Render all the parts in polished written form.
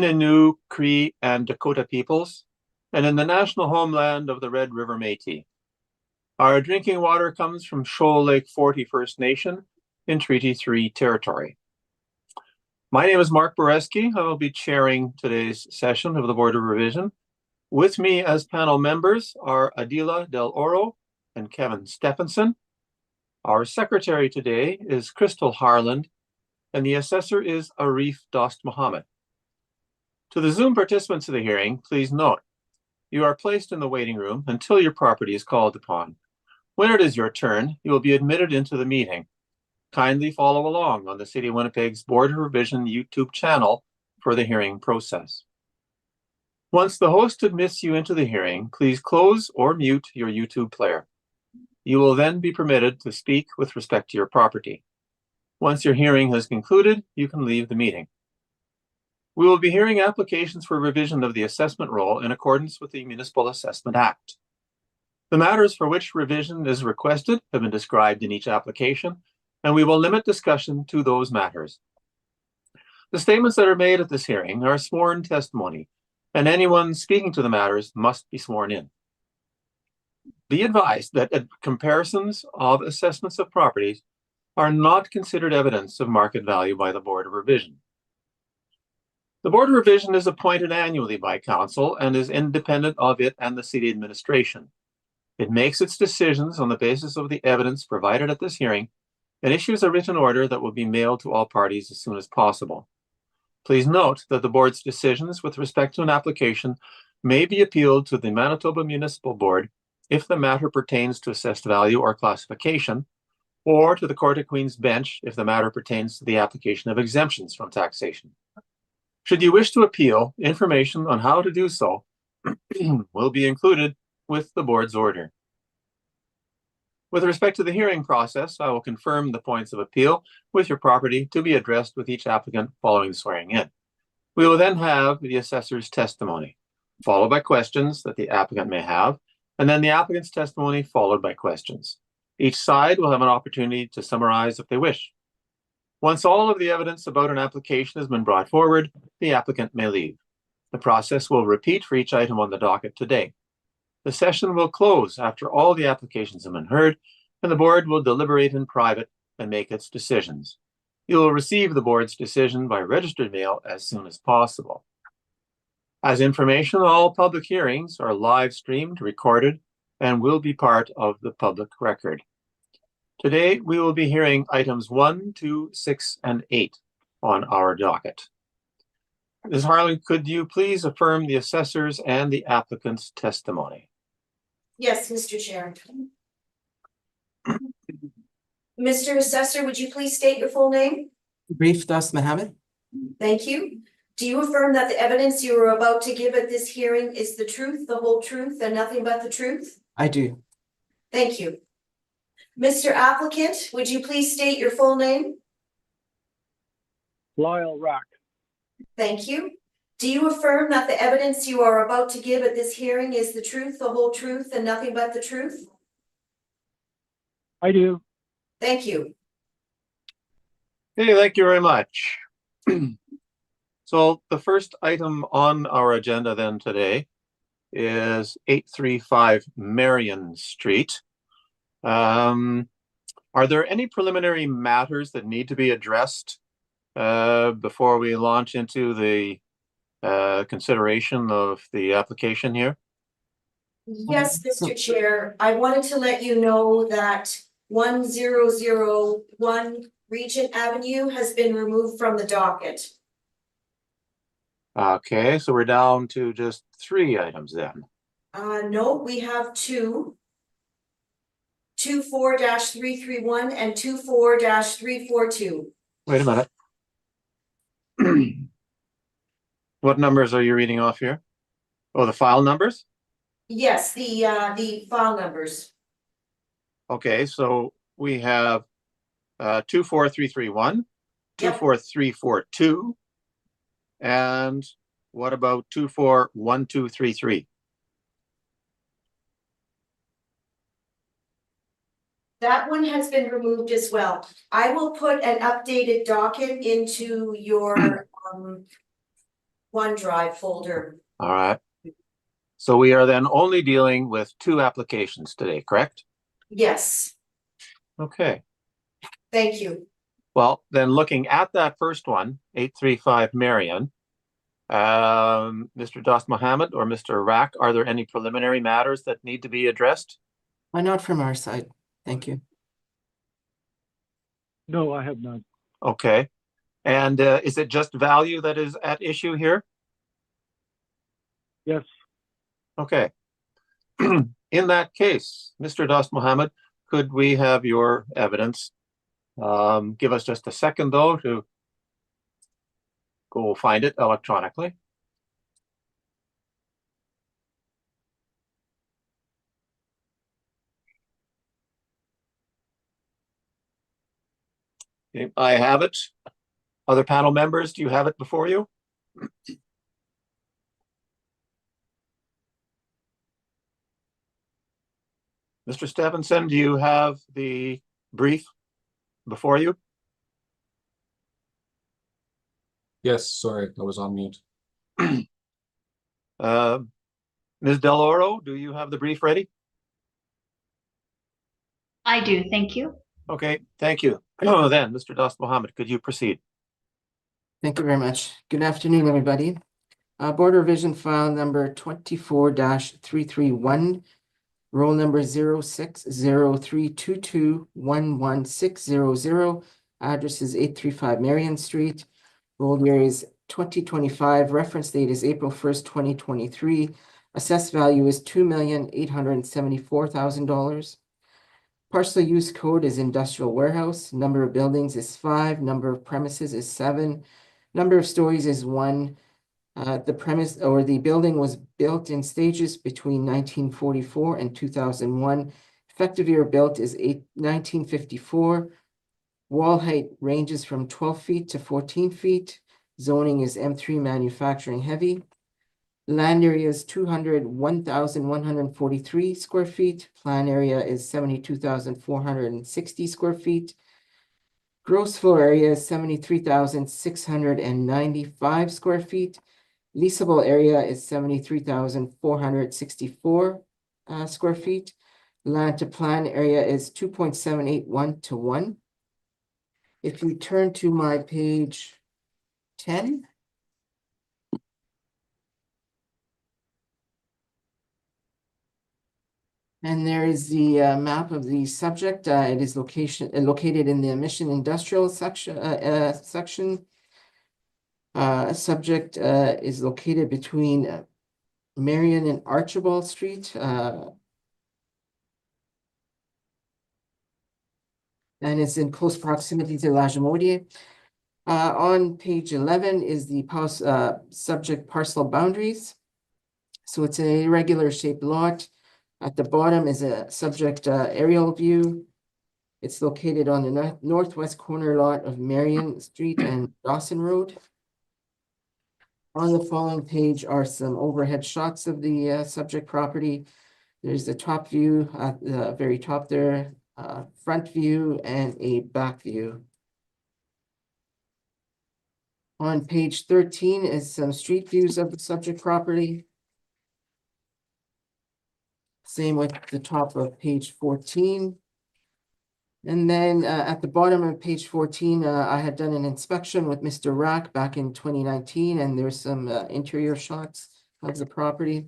Innu, Cree, and Dakota peoples, and in the national homeland of the Red River Métis. Our drinking water comes from Shoal Lake 40 First Nation in Treaty 3 territory. My name is Mark Boreski. I will be chairing today's session of the Board of Revision. With me as panel members are Adila Del Oro and Kevin Stephenson. Our secretary today is Crystal Harland, and the assessor is Arif Dost Mohammed. To the Zoom participants of the hearing, please note, you are placed in the waiting room until your property is called upon. When it is your turn, you will be admitted into the meeting. Kindly follow along on the City of Winnipeg's Board of Revision YouTube channel for the hearing process. Once the host admits you into the hearing, please close or mute your YouTube player. You will then be permitted to speak with respect to your property. Once your hearing has concluded, you can leave the meeting. We will be hearing applications for revision of the assessment roll in accordance with the Municipal Assessment Act. The matters for which revision is requested have been described in each application, and we will limit discussion to those matters. The statements that are made at this hearing are sworn testimony, and anyone speaking to the matters must be sworn in. Be advised that comparisons of assessments of properties are not considered evidence of market value by the Board of Revision. The Board of Revision is appointed annually by Council and is independent of it and the City Administration. It makes its decisions on the basis of the evidence provided at this hearing and issues a written order that will be mailed to all parties as soon as possible. Please note that the Board's decisions with respect to an application may be appealed to the Manitoba Municipal Board if the matter pertains to assessed value or classification, or to the Court of Queen's Bench if the matter pertains to the application of exemptions from taxation. Should you wish to appeal, information on how to do so will be included with the Board's order. With respect to the hearing process, I will confirm the points of appeal with your property to be addressed with each applicant following the swearing in. We will then have the assessor's testimony, followed by questions that the applicant may have, and then the applicant's testimony followed by questions. Each side will have an opportunity to summarize if they wish. Once all of the evidence about an application has been brought forward, the applicant may leave. The process will repeat for each item on the docket today. The session will close after all the applications have been heard, and the Board will deliberate in private and make its decisions. You will receive the Board's decision by registered mail as soon as possible. As information, all public hearings are live streamed, recorded, and will be part of the public record. Today, we will be hearing items 1, 2, 6, and 8 on our docket. Ms. Harland, could you please affirm the assessor's and the applicant's testimony? Yes, Mr. Chair. Mr. Assessor, would you please state your full name? Arif Dost Mohammed. Thank you. Do you affirm that the evidence you are about to give at this hearing is the truth, the whole truth, and nothing but the truth? I do. Thank you. Mr. Applicant, would you please state your full name? Lyle Rack. Thank you. Do you affirm that the evidence you are about to give at this hearing is the truth, the whole truth, and nothing but the truth? I do. Thank you. Okay, thank you very much. So the first item on our agenda then today is 835 Marion Street. Are there any preliminary matters that need to be addressed before we launch into the consideration of the application here? Yes, Mr. Chair, I wanted to let you know that 1001 Regent Avenue has been removed from the docket. Okay, so we're down to just 3 items then. No, we have 24-331 and 24-342. Wait a minute. What numbers are you reading off here? Oh, the file numbers? Yes, the file numbers. Okay, so we have 24331, 24342, and what about 241233? That one has been removed as well. I will put an updated docket into your OneDrive folder. All right. So we are then only dealing with 2 applications today, correct? Yes, Okay. thank you. Well, then looking at that first one, 835 Marion, Mr. Das Mohammed or Mr. Rack, are there any preliminary matters that need to be addressed? Why not from our side? Thank you. No, I have none. Okay. And is it just value that is at issue here? Yes, Okay. In that case, Mr. Das Mohammed, could we have your evidence? Give us just a second, though, to go find it electronically. Okay, I have it. Other panel members, do you have it before you? Mr. Stevenson, do you have the brief before you? Yes, sorry, I was on mute. Ms. Del Oro, do you have the brief ready? I do, thank you. Okay, thank you. Then, Mr. Das Mohammed, could you proceed? Thank you very much. Good afternoon, everybody. Board revision file number 24-331, roll number 0603221160. Address is 835 Marion Street. Roll year is 2025. Reference date is April 1st, 2023. Assessed value is $2,874,000. Parcel use code is industrial warehouse. Number of buildings is 5. Number of premises is 7. Number of stories is 1. The premise or the building was built in stages between 1944 and 2001. Effective year built is 1954. Wall height ranges from 12 feet to 14 feet. Zoning is M3 manufacturing heavy. Land area is 201,143 square feet. Plan area is 72,460 square feet. Gross floor area is 73,695 square feet. Leasable area is 73,464 square feet. Land to plan area is 2.781 to 1. If we turn to my page 10. And there is the map of the subject. It is located in the Mission Industrial section. Subject is located between Marion and Archibald Street. And it's in close proximity to La Jamodier. On page 11 is the subject parcel boundaries. So it's an irregular shaped lot. At the bottom is a subject aerial view. It's located on the northwest corner lot of Marion Street and Dawson Road. On the following page are some overhead shots of the subject property. There's the top view at the very top there, front view, and a back view. On page 13 is some street views of the subject property. Same with the top of page 14. And then at the bottom of page 14, I had done an inspection with Mr. Rack back in 2019, and there's some interior shots of the property.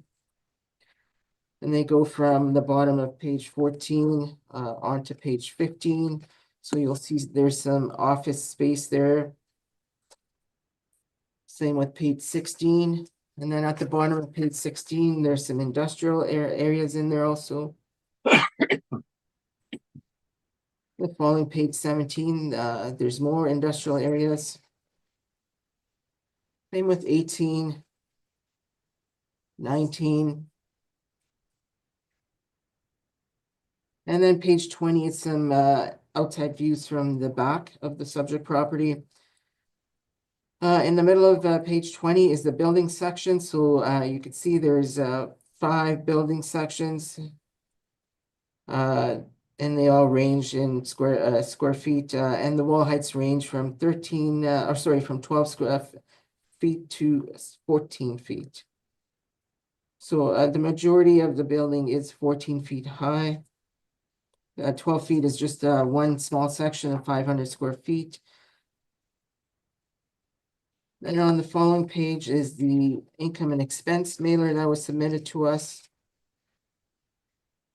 And they go from the bottom of page 14 onto page 15. So you'll see there's some office space there. Same with page 16. And then at the bottom of page 16, there's some industrial areas in there also. The following page 17, there's more industrial areas. Same with 18, 19. And then page 20 is some outside views from the back of the subject property. In the middle of page 20 is the building section. So you can see there's 5 building sections. And they all range in square feet, and the wall heights range from 12 feet to 14 feet. So the majority of the building is 14 feet high. 12 feet is just one small section of 500 square feet. And on the following page is the income and expense mailer that was submitted to us.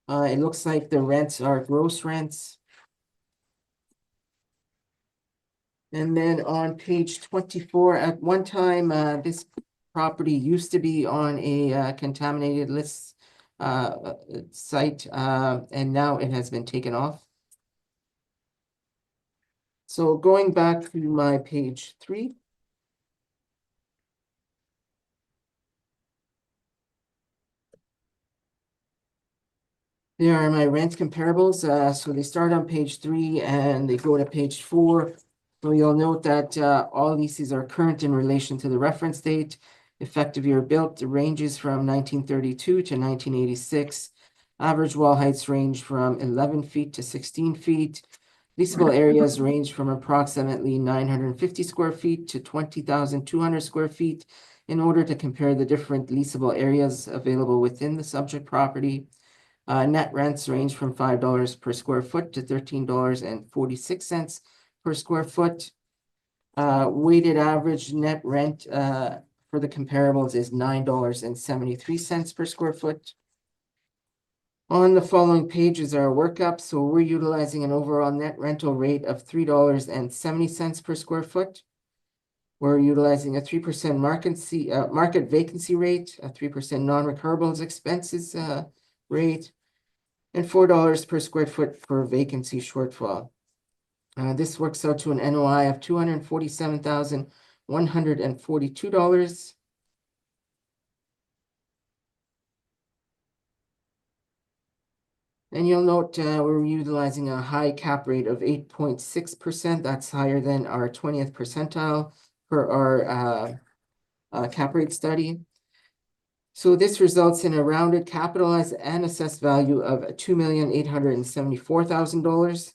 It looks like the rents are gross rents. And then on page 24, at one time, this property used to be on a contaminated list site, and now it has been taken off. So going back to my page 3. There are my rent comparables. So they start on page 3 and they go to page 4. So you'll note that all leases are current in relation to the reference date. Effective year built ranges from 1932 to 1986. Average wall heights range from 11 feet to 16 feet. Leasable areas range from approximately 950 square feet to 20,200 square feet in order to compare the different leasable areas available within the subject property. Net rents range from $5 per square foot to $13.46 per square foot. Weighted average net rent for the comparables is $9.73 per square foot. On the following page is our workup. So we're utilizing an overall net rental rate of $3.70 per square foot. We're utilizing a 3% market vacancy rate, a 3% non-recurables expenses rate, and $4 per square foot for vacancy shortfall. This works out to an NOI of $247,142. And you'll note we're utilizing a high cap rate of 8.6%. That's higher than our 20th percentile for our cap rate study. So this results in a rounded capitalized and assessed value of $2,874,000.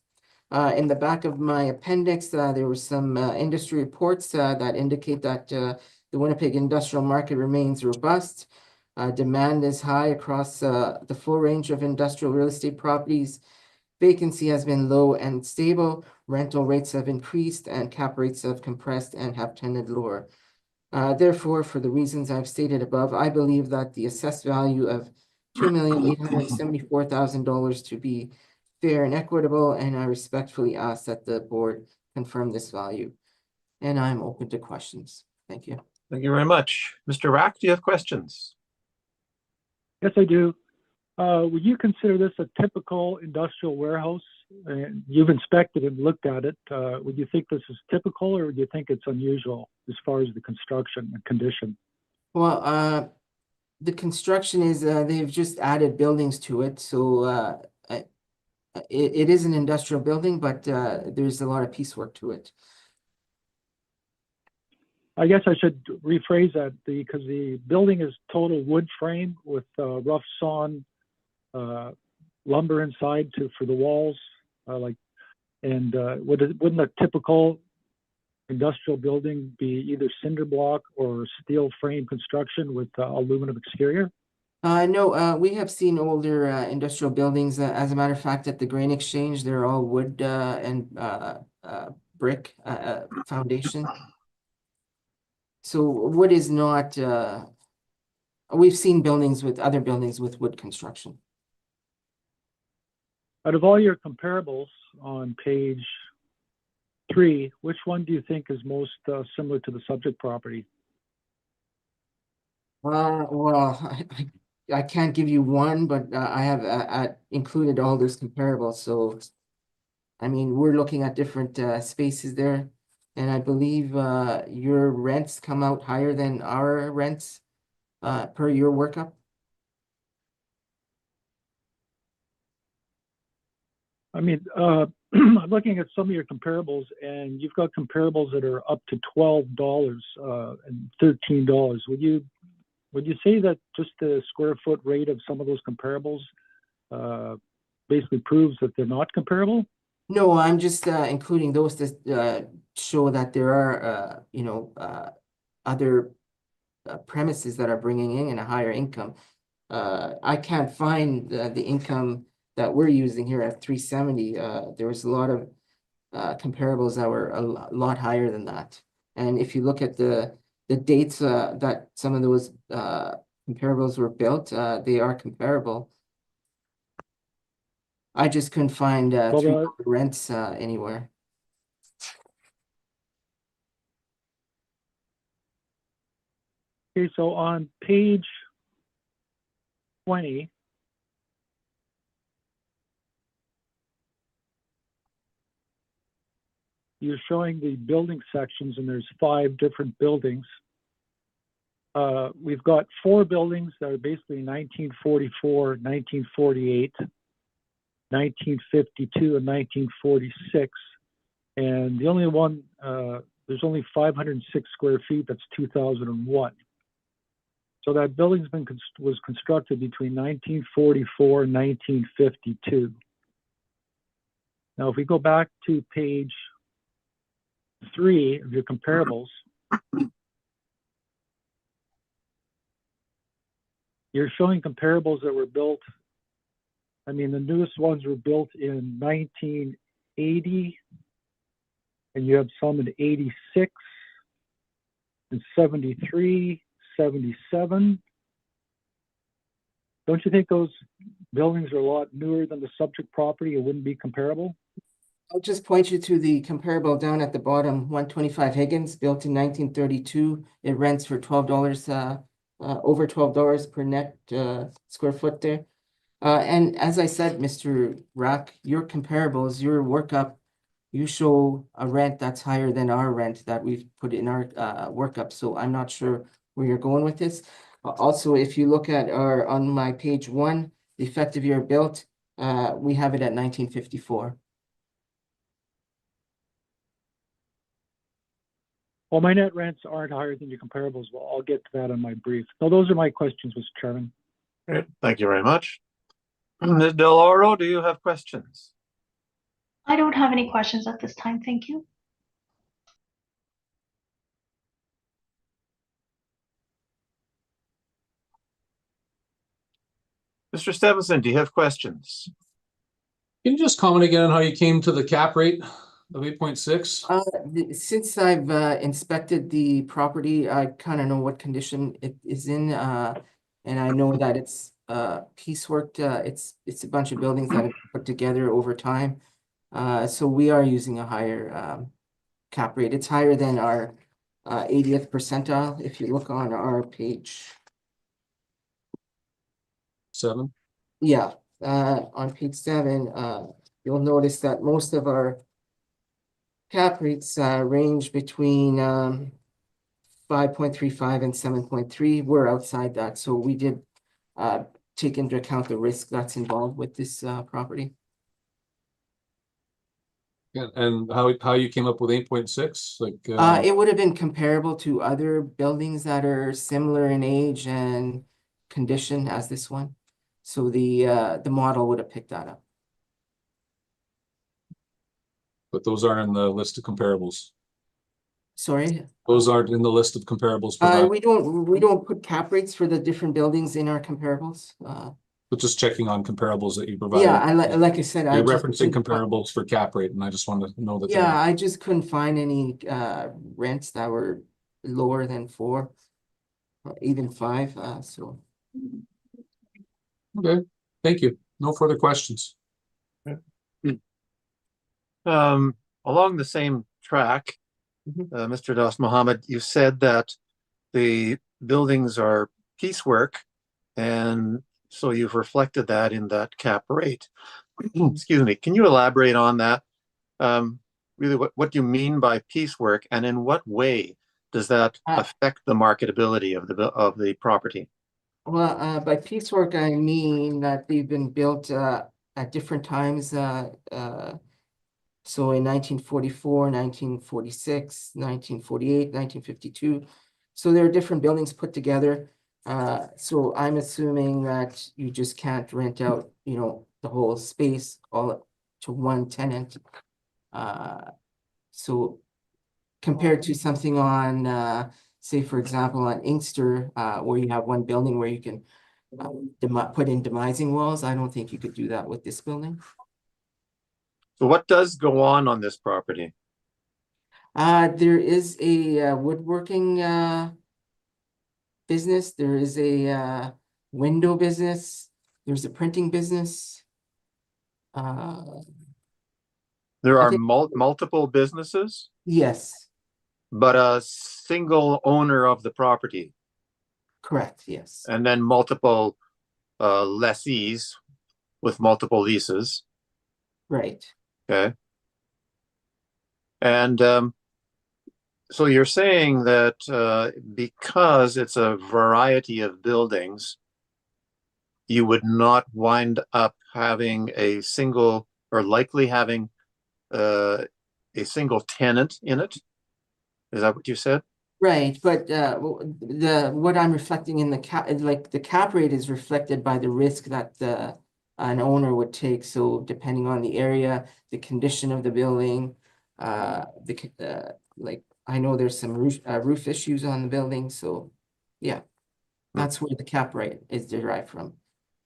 In the back of my appendix, there were some industry reports that indicate that the Winnipeg industrial market remains robust. Demand is high across the full range of industrial real estate properties. Vacancy has been low and stable. Rental rates have increased and cap rates have compressed and have tended lower. Therefore, for the reasons I've stated above, I believe that the assessed value of $2,874,000 to be fair and equitable, and I respectfully ask that the board confirm this value. And I'm open to questions. Thank you. Thank you very much. Mr. Rack, do you have questions? Yes, I do. Would you consider this a typical industrial warehouse? And you've inspected and looked at it. Would you think this is typical, or would you think it's unusual as far as the construction and condition? Well, the construction is they've just added buildings to it, so it is an industrial building, but there's a lot of piecework to it. I guess I should rephrase that because the building is total wood frame with rough sawn lumber inside for the walls. Wouldn't a typical industrial building be either cinder block or steel frame construction with aluminum exterior? No, we have seen older industrial buildings. As a matter of fact, at the Grain Exchange, they're all wood and brick foundation. So wood is not. We've seen other buildings with wood construction. Out of all your comparables on page 3, which one do you think is most similar to the subject property? Well, I can't give you one, but I have included all those comparables. So, I mean, we're looking at different spaces there, and I believe your rents come out higher than our rents per your workup. I mean, I'm looking at some of your comparables, and you've got comparables that are up to $12 and $13. Would you say that just the square foot rate of some of those comparables basically proves that they're not comparable? No, I'm just including those to show that there are, other premises that are bringing in a higher income. I can't find the income that we're using here at 370. There was a lot of comparables that were a lot higher than that. And if you look at the dates that some of those comparables were built, they are comparable. I just couldn't find Well, $3 rents anywhere. Okay, so on page 20, you're showing the building sections, and there's 5 different buildings. We've got 4 buildings that are basically 1944, 1948, 1952, and 1946. And the only one, there's only 506 square feet, that's 2001. So that building's was constructed between 1944 and 1952. Now, if we go back to page 3 of your comparables, you're showing comparables that were built. I mean, the newest ones were built in 1980, and you have some in 86 and 73, 77. Don't you think those buildings are a lot newer than the subject property? It wouldn't be comparable? I'll just point you to the comparable down at the bottom, 125 Higgins, built in 1932. It rents for $12, over $12 per net square foot there. And as I said, Mr. Rack, your comparables, your workup, you show a rent that's higher than our rent that we've put in our workup. So I'm not sure where you're going with this. Also, if you look at on my page 1, the effective year built, we have it at 1954. Well, my net rents aren't higher than your comparables. Well, I'll get to that in my brief. So those are my questions, Mr. Chairman. Great. Thank you very much. Ms. Del Oro, do you have questions? I don't have any questions at this time. Thank you. Mr. Stevenson, do you have questions? Can you just comment again on how you came to the cap rate of 8.6? Since I've inspected the property, I kind of know what condition it is in, and I know that it's piecework. It's a bunch of buildings that have been put together over time. So we are using a higher cap rate. It's higher than our 80th percentile. If you look on our page, 7. yeah, on page 7, you'll notice that most of our cap rates range between 5.35 and 7.3. We're outside that, so we did take into account the risk that's involved with this property. And how you came up with 8.6? Like It would have been comparable to other buildings that are similar in age and condition as this one. So the model would have picked that up. but those aren't in the list of comparables. Sorry? Those aren't in the list of comparables for that. We don't put cap rates for the different buildings in our comparables. But just checking on comparables that you provided. Yeah, like I said, You're just referencing couldn't comparables for cap rate, and I just wanted to know that. Yeah, I just couldn't find any rents that were lower than 4, or even 5. So Okay, thank you. No further questions. Along the same track, Mr. Das Mohammed, you said that the buildings are piecework, and so you've reflected that in that cap rate. Excuse me. Can you elaborate on that? Really, what do you mean by piecework, and in what way does that affect the marketability of the property? Well, by piecework, I mean that they've been built at different times. So in 1944, 1946, 1948, 1952. So there are different buildings put together. So I'm assuming that you just can't rent out, the whole space all to one tenant. So compared to something on say, for example, on Inkster, where you have one building where you can put in demising walls. I don't think you could do that with this building. So what does go on this property? There is a woodworking business. There is a window business. There's a printing business. There I are think- multiple businesses, Yes, but a single owner of the property, correct, yes. and then multiple lessees with multiple leases. Right. Okay. And so you're saying that because it's a variety of buildings, you would not wind up having a single, or likely having a single tenant in it? Is that what you said? Right, but what I'm reflecting in the cap rate is reflected by the risk that an owner would take. So depending on the area, the condition of the building, like I know there's some roof issues on the building, so yeah, that's where the cap rate is derived from.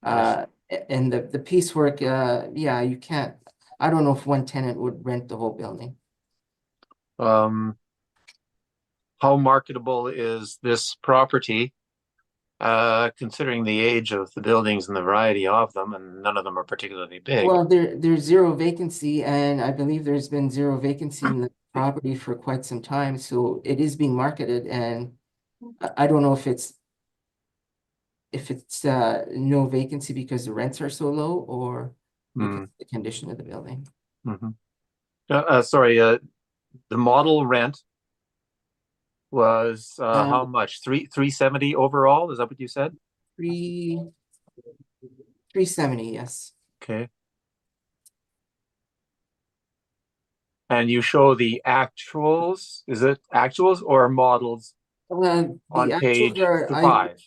And the piecework, yeah, you can't. I don't know if one tenant would rent the whole building. How marketable is this property, considering the age of the buildings and the variety of them, and none of them are particularly big? Well, there's zero vacancy, and I believe there's been zero vacancy in the property for quite some time, so it is being marketed, and I don't know if it's no vacancy because the rents are so low, or because of the condition of the building. Sorry, the model rent was how much? 370 overall? Is that what you said? 370, yes. Okay. And you show the actuals. Is it actuals or models The on page actuals are, 5?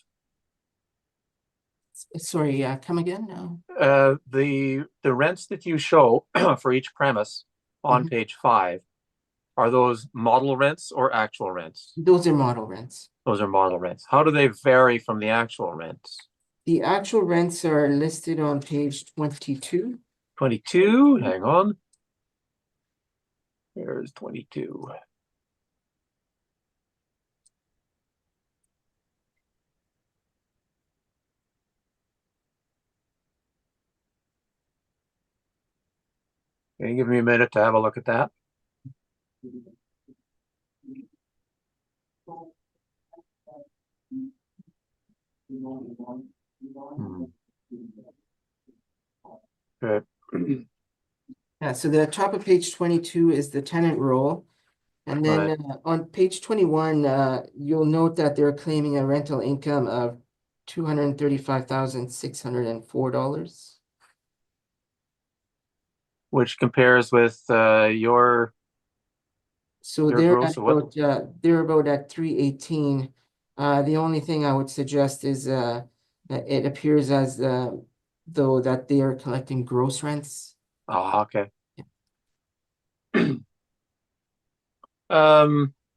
sorry, come again now? The rents that you show for each premise on page 5, are those model rents or actual rents? Those are model rents. Those are model rents. How do they vary from the actual rents? The actual rents are listed on page 22. 22, hang on. There's 22. Can you give me a minute to have a look at that? Good. Yeah, so the top of page 22 is the tenant roll. And then Right. On page 21, you'll note that they're claiming a rental income of $235,604. Which compares with your So Their they're gross at or what? they're about at 318. The only thing I would suggest is that it appears as though that they are collecting gross rents. okay.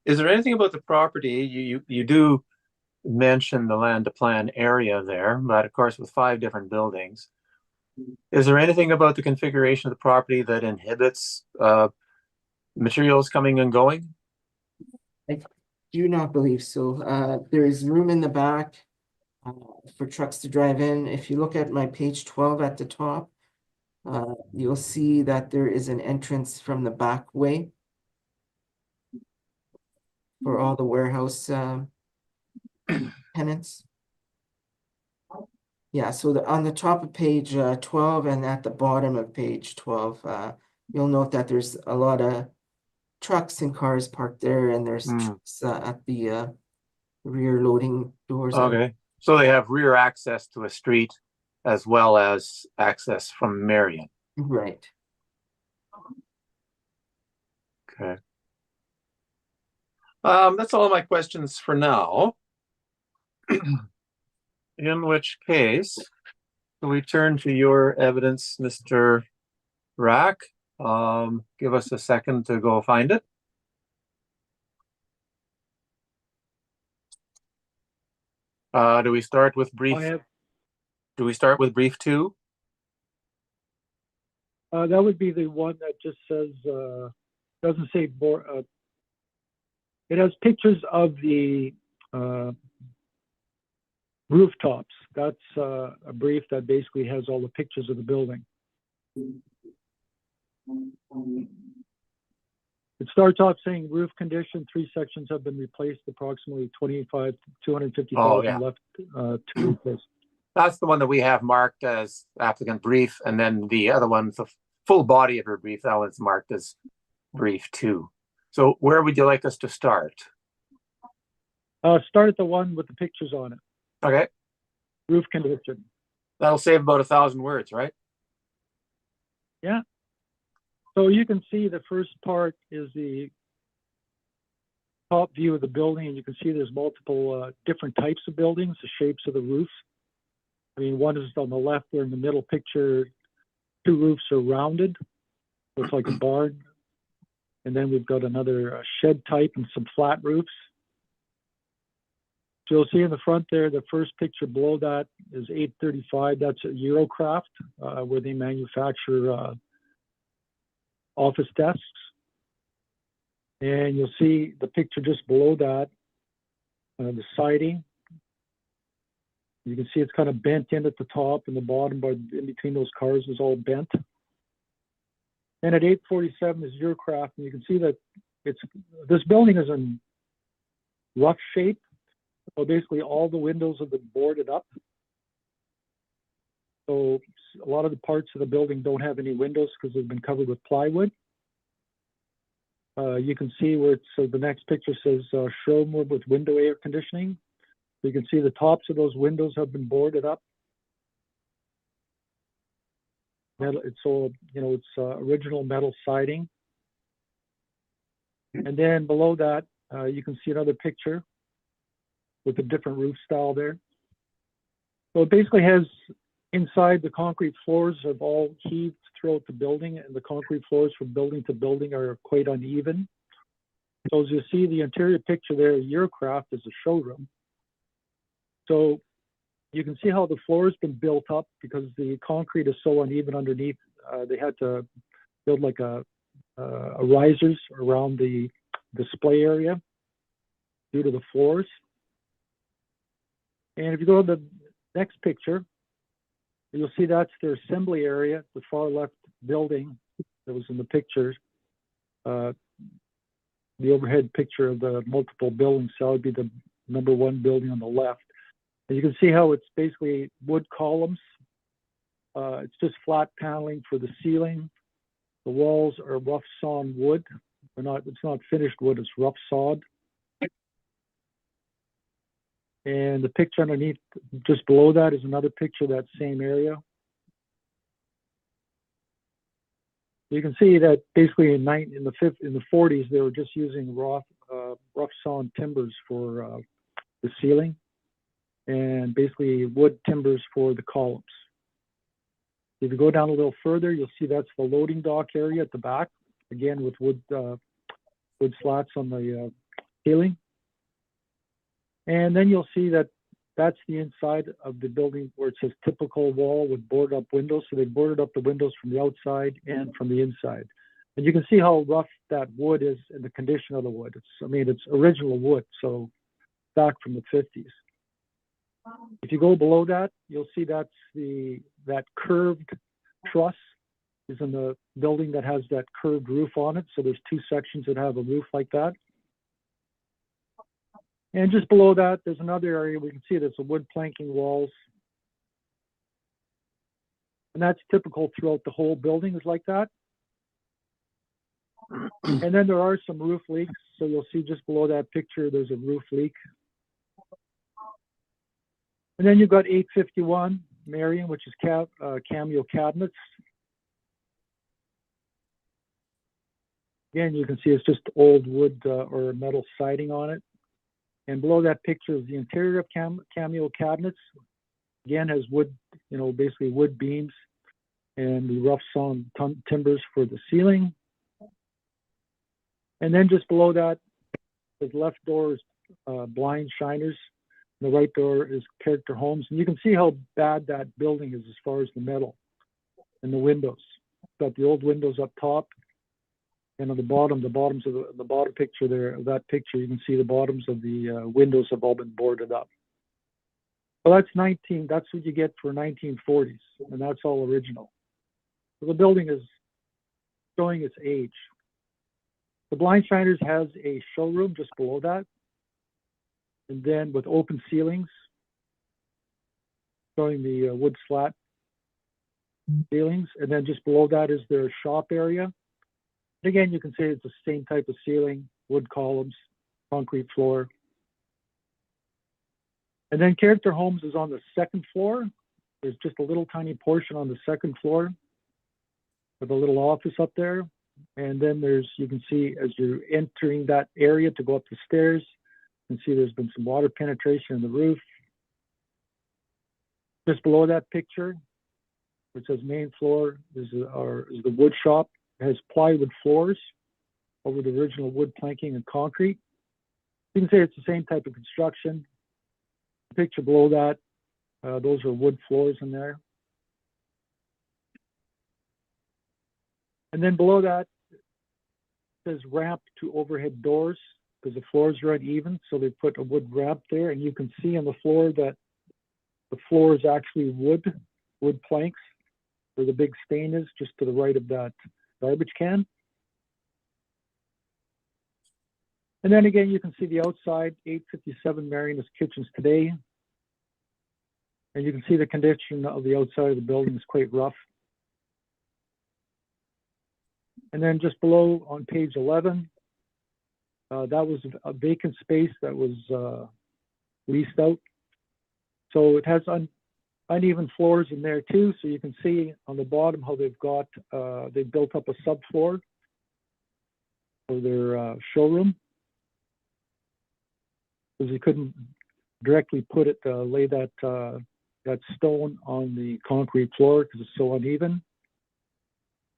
Is there anything about the property? You do mention the land to plan area there, but of course with 5 different buildings. Is there anything about the configuration of the property that inhibits materials coming and going? I do not believe so. There is room in the back for trucks to drive in. If you look at my page 12 at the top, you'll see that there is an entrance from the back way for all the warehouse tenants. Yeah, so on the top of page 12 and at the bottom of page 12, you'll note that there's a lot of trucks and cars parked there, and there's trucks at the rear loading doors. Okay, so they have rear access to a street as well as access from Marion. Right. Okay. That's all my questions for now. In which case, we turn to your evidence, Mr. Rack. Give us a second to go find it. Do we start with brief? I have, Do we start with brief 2? that would be the one that just says, doesn't say it has pictures of the rooftops. That's a brief that basically has all the pictures of the building. It starts off saying roof condition, 3 sections have been replaced, approximately 250,000 Oh, yeah. left to replace. That's the one that we have marked as applicant brief, and then the other one, the full body of her brief, that one's marked as brief 2. So where would you like us to start? Start at the one with the pictures on it, Okay, roof condition. that'll save about 1,000 words, right? Yeah. So you can see the first part is the top view of the building, and you can see there's multiple different types of buildings, the shapes of the roofs. I mean, one is on the left there in the middle picture, 2 roofs are rounded, looks like a barn. And then we've got another shed type and some flat roofs. So you'll see in the front there, the first picture below that is 835. That's a Eurocraft, where they manufacture office desks. And you'll see the picture just below that, the siding. You can see it's kind of bent in at the top and the bottom, but in between those cars is all bent. And at 847 is Eurocraft, and you can see that this building is in rough shape. So basically all the windows have been boarded up. So a lot of the parts of the building don't have any windows because they've been covered with plywood. You can see where so the next picture says showroom with window air conditioning. You can see the tops of those windows have been boarded up. Metal, it's all, it's original metal siding. And then below that, you can see another picture with a different roof style there. So it basically has inside the concrete floors have all heaved throughout the building, and the concrete floors from building to building are quite uneven. So as you see the interior picture there, Eurocraft is a showroom. So you can see how the floor has been built up because the concrete is so uneven underneath. They had to build like a risers around the display area due to the floors. And if you go to the next picture, you'll see that's their assembly area, the far left building that was in the pictures. The overhead picture of the multiple buildings, so that would be the number 1 building on the left. And you can see how it's basically wood columns. It's just flat paneling for the ceiling. The walls are rough sawn wood. It's not finished wood, it's rough sawed. And the picture underneath, just below that, is another picture of that same area. You can see that basically in the 40s, they were just using rough sawn timbers for the ceiling, and basically wood timbers for the columns. If you go down a little further, you'll see that's the loading dock area at the back, again with wood slats on the ceiling. And then you'll see that that's the inside of the building where it says typical wall with boarded up windows. So they boarded up the windows from the outside and from the inside. And you can see how rough that wood is and the condition of the wood. It's original wood, so back from the 50s. If you go below that, you'll see that curved truss is in the building that has that curved roof on it. So there's 2 sections that have a roof like that. And just below that, there's another area we can see there's a wood planking walls. And that's typical throughout the whole building is like that. And then there are some roof leaks. So you'll see just below that picture, there's a roof leak. And then you've got 851 Marion, which is cameo cabinets. Again, you can see it's just old wood or metal siding on it. And below that picture is the interior of cameo cabinets. Again, has wood, basically wood beams and the rough sawn timbers for the ceiling. And then just below that, the left door is blind shiners. The right door is Character Homes, and you can see how bad that building is as far as the metal and the windows. Got the old windows up top, and on the bottoms of the bottom picture there, of that picture, you can see the bottoms of the windows have all been boarded up. Well, that's what you get for 1940s, and that's all original. So the building is showing its age. The Blind Shiners has a showroom just below that, and then with open ceilings, showing the wood slat ceilings, and then just below that is their shop area. And again, you can see it's the same type of ceiling, wood columns, concrete floor. And then Character Homes is on the second floor. There's just a little tiny portion on the second floor with a little office up there. And then you can see as you're entering that area to go up the stairs, you can see there's been some water penetration in the roof. Just below that picture, which says main floor, is the wood shop. It has plywood floors over the original wood planking and concrete. You can say it's the same type of construction. The picture below that, those are wood floors in there. And then below that, it says ramp to overhead doors because the floors are uneven. So they put a wood ramp there, and you can see on the floor that the floor is actually wood planks, where the big stain is just to the right of that garbage can. And then again, you can see the outside, 857 Marianus Kitchens today. And you can see the condition of the outside of the building is quite rough. And then just below on page 11, that was a vacant space that was leased out. So it has uneven floors in there too. So you can see on the bottom how they've built up a subfloor for their showroom, because you couldn't directly lay that stone on the concrete floor because it's so uneven.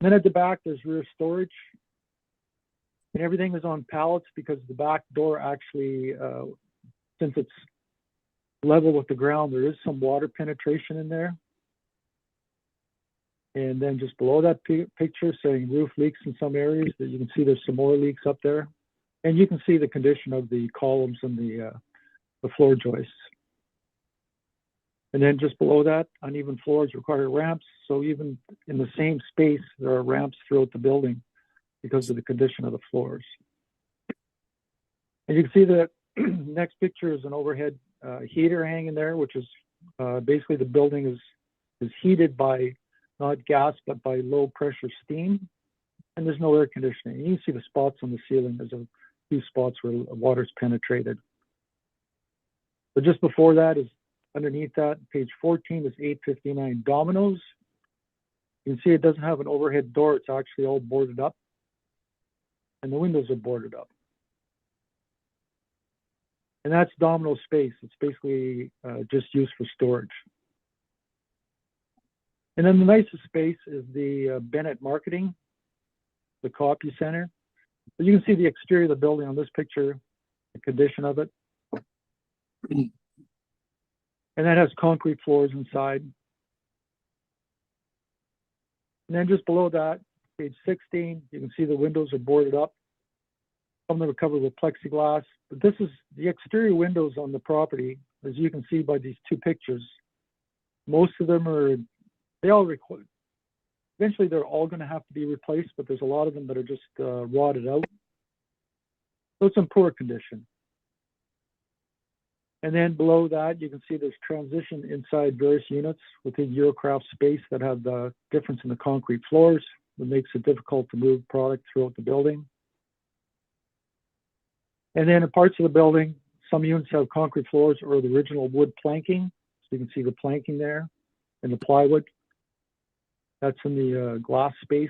And then at the back, there's rear storage, and everything is on pallets because the back door actually, since it's level with the ground, there is some water penetration in there. And then just below that picture saying roof leaks in some areas, that you can see there's some more leaks up there. And you can see the condition of the columns and the floor joists. And then just below that, uneven floors require ramps. So even in the same space, there are ramps throughout the building because of the condition of the floors. And you can see that next picture is an overhead heater hanging there, which is basically the building is heated by not gas, but by low pressure steam. And there's no air conditioning. You can see the spots on the ceiling. There's a few spots where water's penetrated. But just before that is, underneath that, page 14 is 859 Domino's. You can see it doesn't have an overhead door. It's actually all boarded up. And the windows are boarded up. And that's Domino space. It's basically just used for storage. And then the nicest space is the Bennett Marketing, the copy center. But you can see the exterior of the building on this picture, the condition of it. And that has concrete floors inside. And then just below that, page 16, you can see the windows are boarded up. Some of them are covered with plexiglass. But this is the exterior windows on the property, as you can see by these two pictures. Most of them eventually they're all going to have to be replaced, but there's a lot of them that are just rotted out. So it's in poor condition. And then below that, you can see there's transition inside various units within Eurocraft space that have the difference in the concrete floors that makes it difficult to move product throughout the building. And then in parts of the building, some units have concrete floors or the original wood planking. So you can see the planking there and the plywood. That's in the glass space.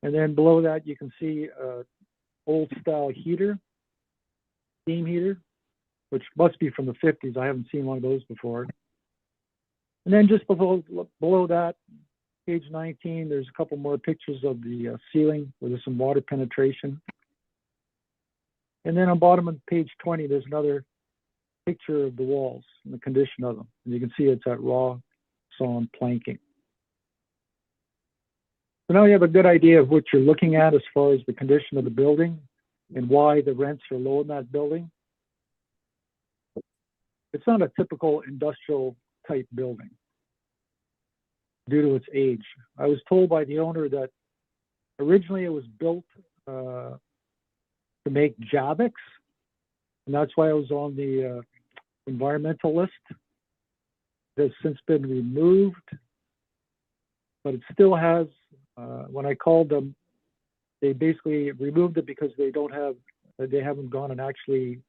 And then below that, you can see old style heater, steam heater, which must be from the 50s. I haven't seen one of those before. And then just below that, page 19, there's a couple more pictures of the ceiling where there's some water penetration. And then on bottom of page 20, there's another picture of the walls and the condition of them. And you can see it's at raw sawn planking. So now you have a good idea of what you're looking at as far as the condition of the building and why the rents are low in that building. It's not a typical industrial type building due to its age. I was told by the owner that originally it was built to make Javix, and that's why I was on the environmental list. That's since been removed, but it still has, when I called them, they basically removed it because they haven't gone and actually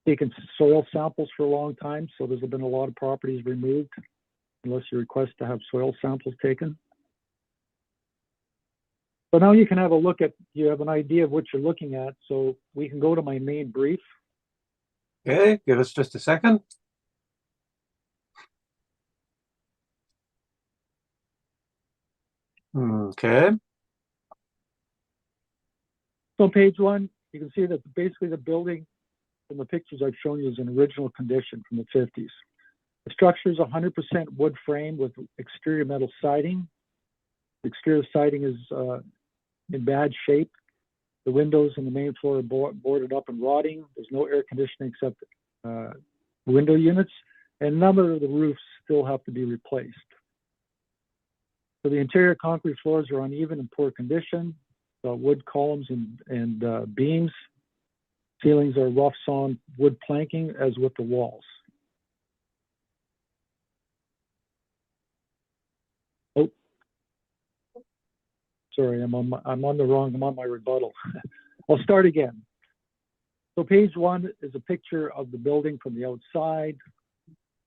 taken soil samples for a long time. So there's been a lot of properties removed unless you request to have soil samples taken. So now you can have a look at, you have an idea of what you're looking at. So we can go to my main brief. Okay, give us just a second. Okay. So page 1, you can see that basically the building from the pictures I've shown you is in original condition from the 50s. The structure is 100% wood frame with exterior metal siding. The exterior siding is in bad shape. The windows on the main floor are boarded up and rotting. There's no air conditioning except window units, and a number of the roofs still have to be replaced. So the interior concrete floors are uneven and poor condition. Wood columns and beams. Ceilings are rough sawn wood planking, as with the walls. Oh, sorry, I'm on my rebuttal. I'll start again. So page 1 is a picture of the building from the outside.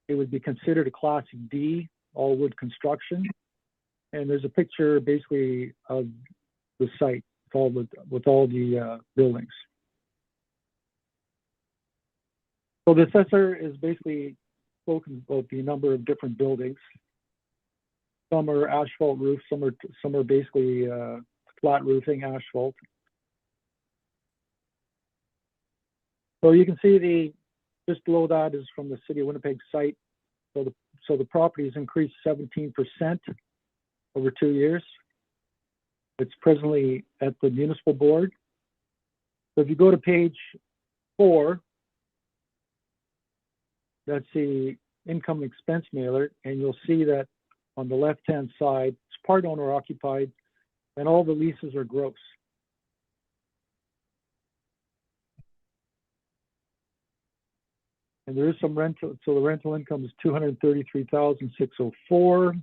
It would be considered a Classic D, all wood construction. And there's a picture basically of the site with all the buildings. So the assessor is basically spoken about the number of different buildings. Some are asphalt roofs, some are basically flat roofing asphalt. So you can see just below that is from the City of Winnipeg site. So the property has increased 17% over 2 years. It's presently at the municipal board. So if you go to page 4, that's the income and expense mailer, and you'll see that on the left-hand side, it's part owner occupied, and all the leases are gross. And there is some rental, so the rental income is $233,604.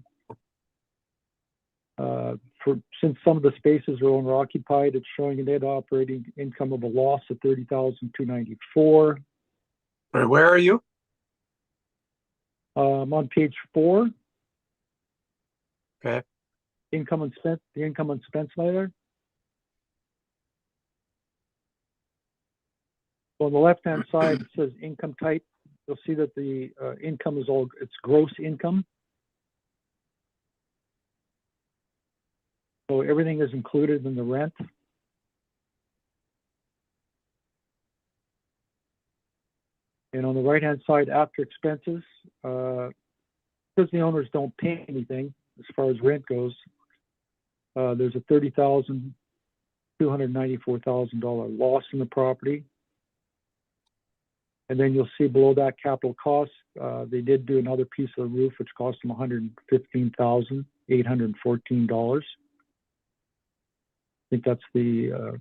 Since some of the spaces are owner occupied, it's showing a net operating income of a loss of $30,294. Where are you? I'm on page 4. Okay. The income and expense mailer. So on the left-hand side, it says income type. You'll see that the income is it's gross income. So everything is included in the rent. And on the right-hand side, after expenses, because the owners don't pay anything as far as rent goes, there's a $294,000 loss in the property. And then you'll see below that capital costs, they did do another piece of the roof, which cost them $115,814. I think that's the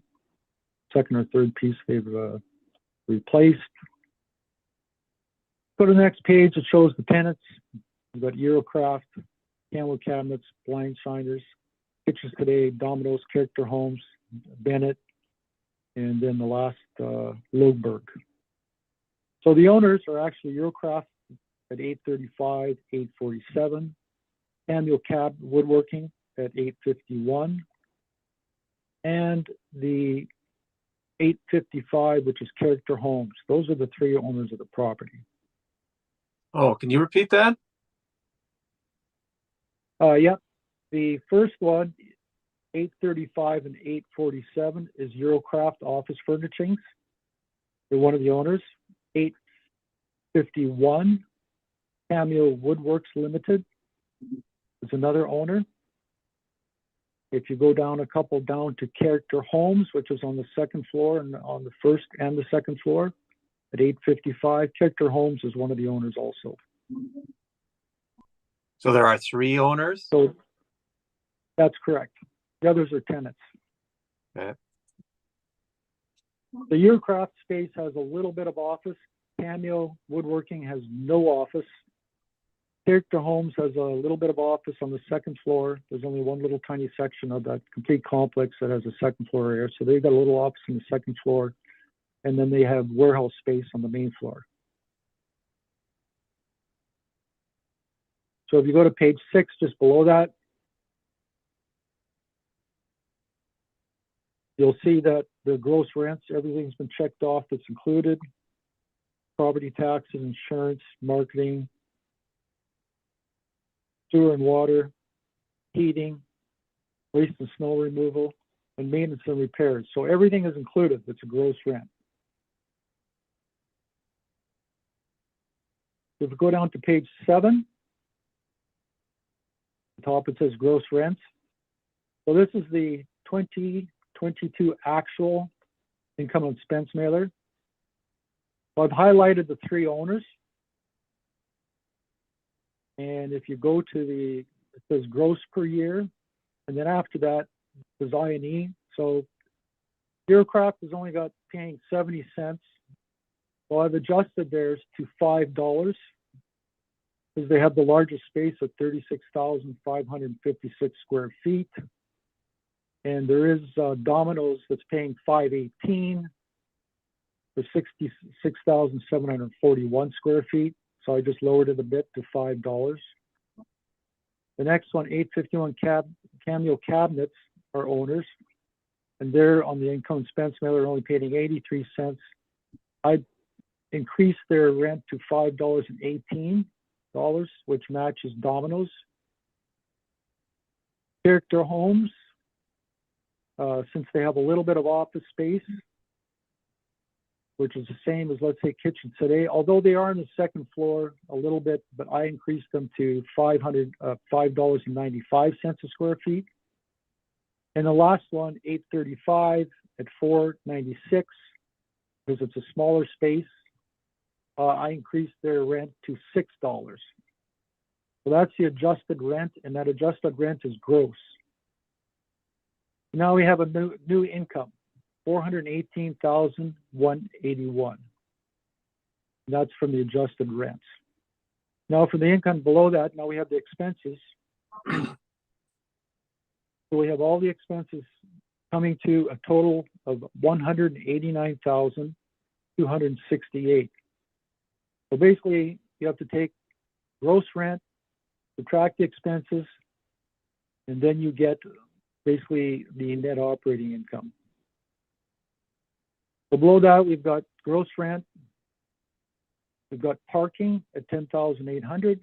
second or third piece they've replaced. Go to the next page. It shows the tenants. We've got Eurocraft, Camel Cabinets, Blind Shiners, Kitchens Today, Domino's, Character Homes, Bennett, and then the last Loberg. So the owners are actually Eurocraft at 835, 847, Samuel Cab Woodworking at 851, and the 855, which is Character Homes. Those are the 3 owners of the property. Oh, can you repeat that? Yeah, the first one 835 and 847 is Eurocraft Office Furnishings. They're one of the owners. 851, Cameo Woodworks Limited is another owner. If you go down a couple down to Character Homes, which is on the second floor and on the first and the second floor at 855, Character Homes is one of the owners also. So there are 3 owners? So that's correct. The others are tenants. Okay. The Eurocraft space has a little bit of office. Cameo Woodworking has no office. Character Homes has a little bit of office on the second floor. There's only one little tiny section of that complete complex that has a second floor area. So they've got a little office on the second floor, and then they have warehouse space on the main floor. So if you go to page 6, just below that, you'll see that the gross rents, everything's been checked off that's included. Property taxes, insurance, marketing, sewer and water, heating, waste and snow removal, and maintenance and repairs. So everything is included. It's a gross rent. If we go down to page 7, the top it says gross rents. So this is the 2022 actual income and expense mailer. So I've highlighted the 3 owners. And if you go to it says gross per year, and then after that, there's I&E. So Eurocraft has only got paying 70 cents. Well, I've adjusted theirs to $5 because they have the largest space at 36,556 square feet. And there is Domino's that's paying $5.18 for 66,741 square feet. So I just lowered it a bit to $5. The next one, 851 Cameo Cabinets are owners, and they're on the income expense mailer only paying 83 cents. I increased their rent to $5.18, which matches Domino's. Character Homes, since they have a little bit of office space, which is the same as, let's say, Kitchen Today, although they are on the second floor a little bit, but I increased them to $5.95 a square feet. And the last one, 835 at $4.96, because it's a smaller space, I increased their rent to $6. So that's the adjusted rent, and that adjusted rent is gross. Now we have a new income. $418,181. That's from the adjusted rents. Now for the income below that, now we have the expenses. So we have all the expenses coming to a total of $189,268. So basically, you have to take gross rent, subtract the expenses, and then you get basically the net operating income. So below that, we've got gross rent. We've got parking at $10,800.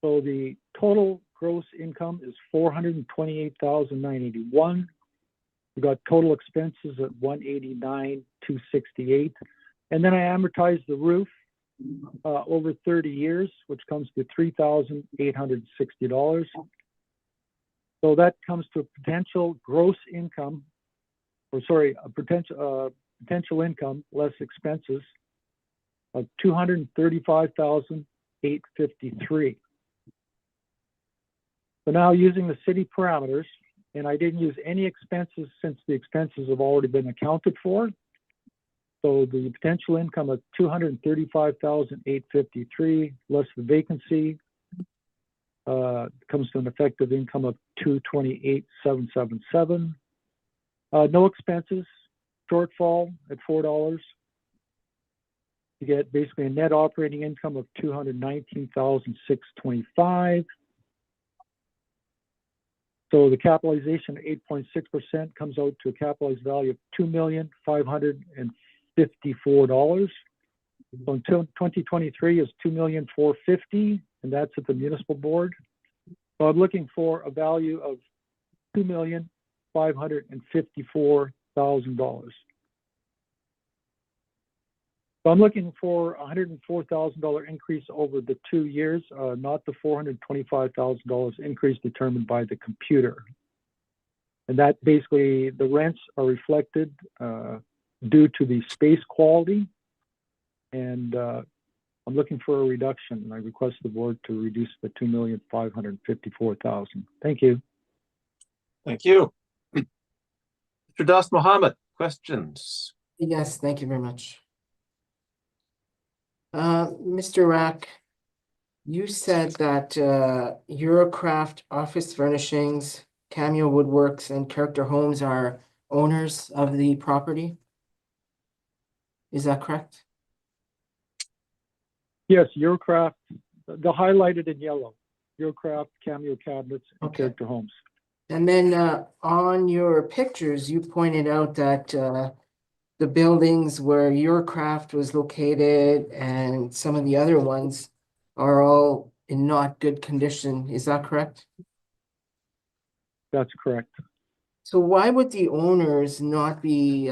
So the total gross income is $428,981. We've got total expenses at $189,268. And then I amortize the roof over 30 years, which comes to $3,860. So that comes to a potential gross income, or sorry, a potential income less expenses of $235,853. So now using the city parameters, and I didn't use any expenses since the expenses have already been accounted for. So the potential income of $235,853 less the vacancy comes to an effective income of $228,777. No expenses, shortfall at $4. You get basically a net operating income of $219,625. So the capitalization at 8.6% comes out to a capitalized value of $2,554. So until 2023 is $2,450,000, and that's at the municipal board. So I'm looking for a value of $2,554,000. So I'm looking for $104,000 increase over the 2 years, not the $425,000 increase determined by the computer. And that basically, the rents are reflected due to the space quality. And I'm looking for a reduction. I request the board to reduce the $2,554,000. Thank you. Thank you. Mr. Das Mohammed, questions? Yes, thank you very much. Mr. Rack, you said that Eurocraft Office Furnishings, Cameo Woodworks, and Character Homes are owners of the property. Is that correct? Yes, Eurocraft, the highlighted in yellow. Eurocraft, Cameo Cabinets, and Okay. Character Homes. And then on your pictures, you pointed out that the buildings where Eurocraft was located and some of the other ones are all in not good condition. Is that correct? That's correct. So why would the owners not be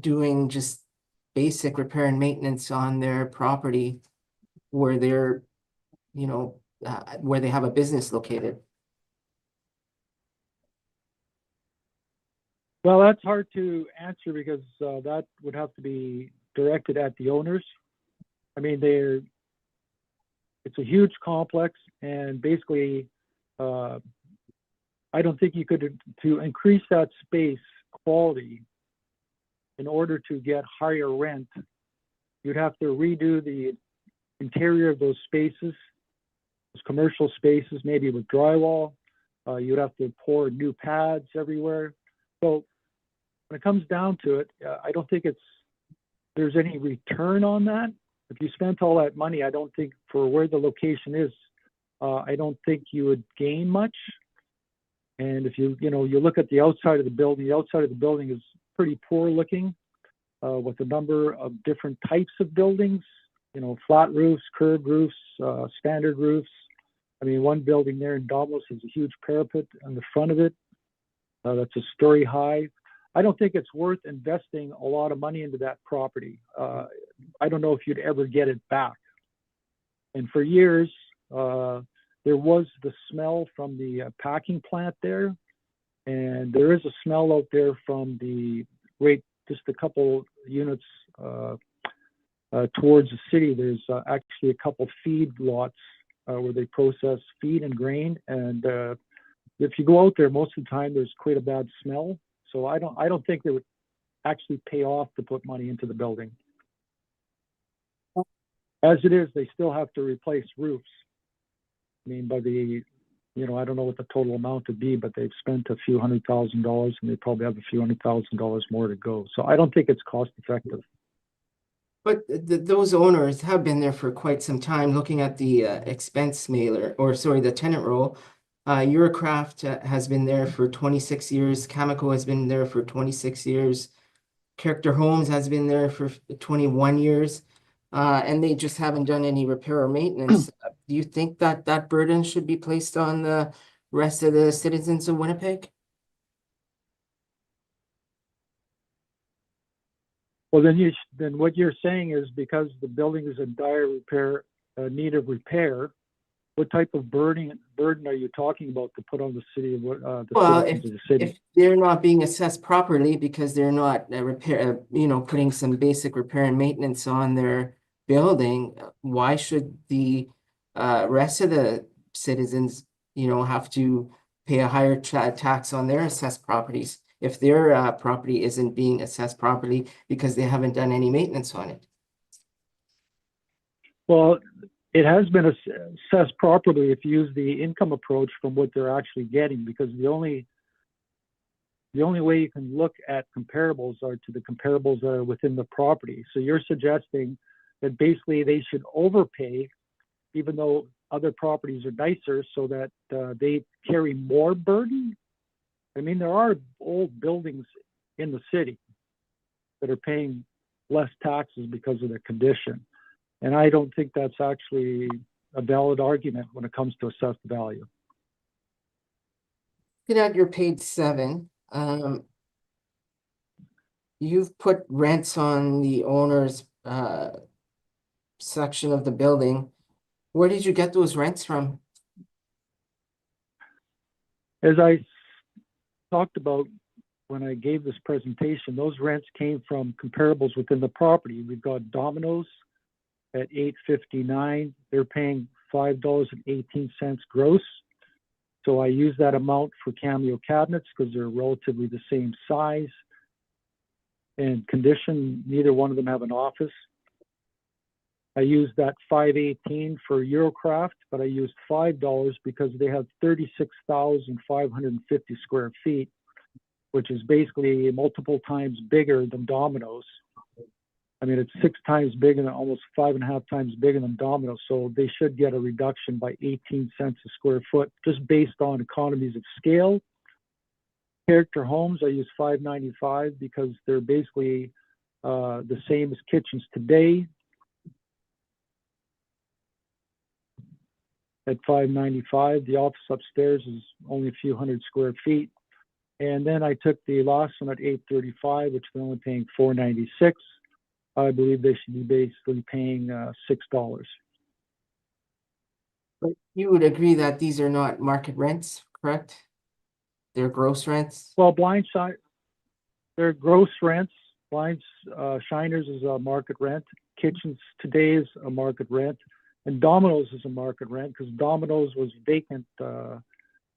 doing just basic repair and maintenance on their property where they're, where they have a business located? Well, that's hard to answer because that would have to be directed at the owners. I mean, it's a huge complex, and basically, I don't think you could, to increase that space quality in order to get higher rent, you'd have to redo the interior of those spaces, those commercial spaces, maybe with drywall. You'd have to pour new pads everywhere. So when it comes down to it, I don't think there's any return on that. If you spent all that money, I don't think, for where the location is, I don't think you would gain much. And if you look at the outside of the building is pretty poor looking, with a number of different types of buildings, flat roofs, curved roofs, standard roofs. I mean, one building there in Domlos has a huge parapet on the front of it. That's a story high. I don't think it's worth investing a lot of money into that property. I don't know if you'd ever get it back. And for years, there was the smell from the packing plant there. And there is a smell out there from just a couple units towards the city. There's actually a couple feed lots where they process feed and grain. And if you go out there, most of the time there's quite a bad smell. So I don't think it would actually pay off to put money into the building. As it is, they still have to replace roofs. I mean, by the, I don't know what the total amount would be, but they've spent a few $100,000, and they probably have a few $100,000 more to go. So I don't think it's cost effective. But those owners have been there for quite some time. Looking at the expense mailer, the tenant roll, Eurocraft has been there for 26 years. Cameco has been there for 26 years. Character Homes has been there for 21 years. And they just haven't done any repair or maintenance. Do you think that burden should be placed on the rest of the citizens of Winnipeg? Well, then what you're saying is, because the building is in dire need of repair, what type of burden are you talking about to put on the city of citizens of the city? If they're not being assessed properly because they're not putting some basic repair and maintenance on their building, why should the rest of the citizens, have to pay a higher tax on their assessed properties if their property isn't being assessed properly because they haven't done any maintenance on it? Well, it has been assessed properly if you use the income approach from what they're actually getting, because the only way you can look at comparables are to the comparables that are within the property. So you're suggesting that basically they should overpay, even though other properties are nicer, so that they carry more burden? I mean, there are old buildings in the city that are paying less taxes because of their condition. And I don't think that's actually a valid argument when it comes to assessed value. Looking at your page 7, you've put rents on the owner's section of the building. Where did you get those rents from? As I talked about when I gave this presentation, those rents came from comparables within the property. We've got Domino's at $8.59. They're paying $5.18 gross. So I use that amount for Cameo cabinets because they're relatively the same size and condition. Neither one of them have an office. I used that $5.18 for Eurocraft, but I used $5 because they have 36,550 square feet, which is basically multiple times bigger than Domino's. I mean, it's 6 times bigger than, almost 5.5 times bigger than Domino's. So they should get a reduction by 18 cents a square foot, just based on economies of scale. Character Homes, I use $5.95 because they're basically the same as Kitchens Today at $5.95. The office upstairs is only a few hundred square feet. And then I took the last one at $8.35, which they're only paying $4.96. I believe they should be basically paying $6. But you would agree that these are not market rents, correct? They're gross rents? Well, Blindside, they're gross rents. Blinds Shiners is a market rent. Kitchens Today is a market rent. And Domino's is a market rent because Domino's was vacant for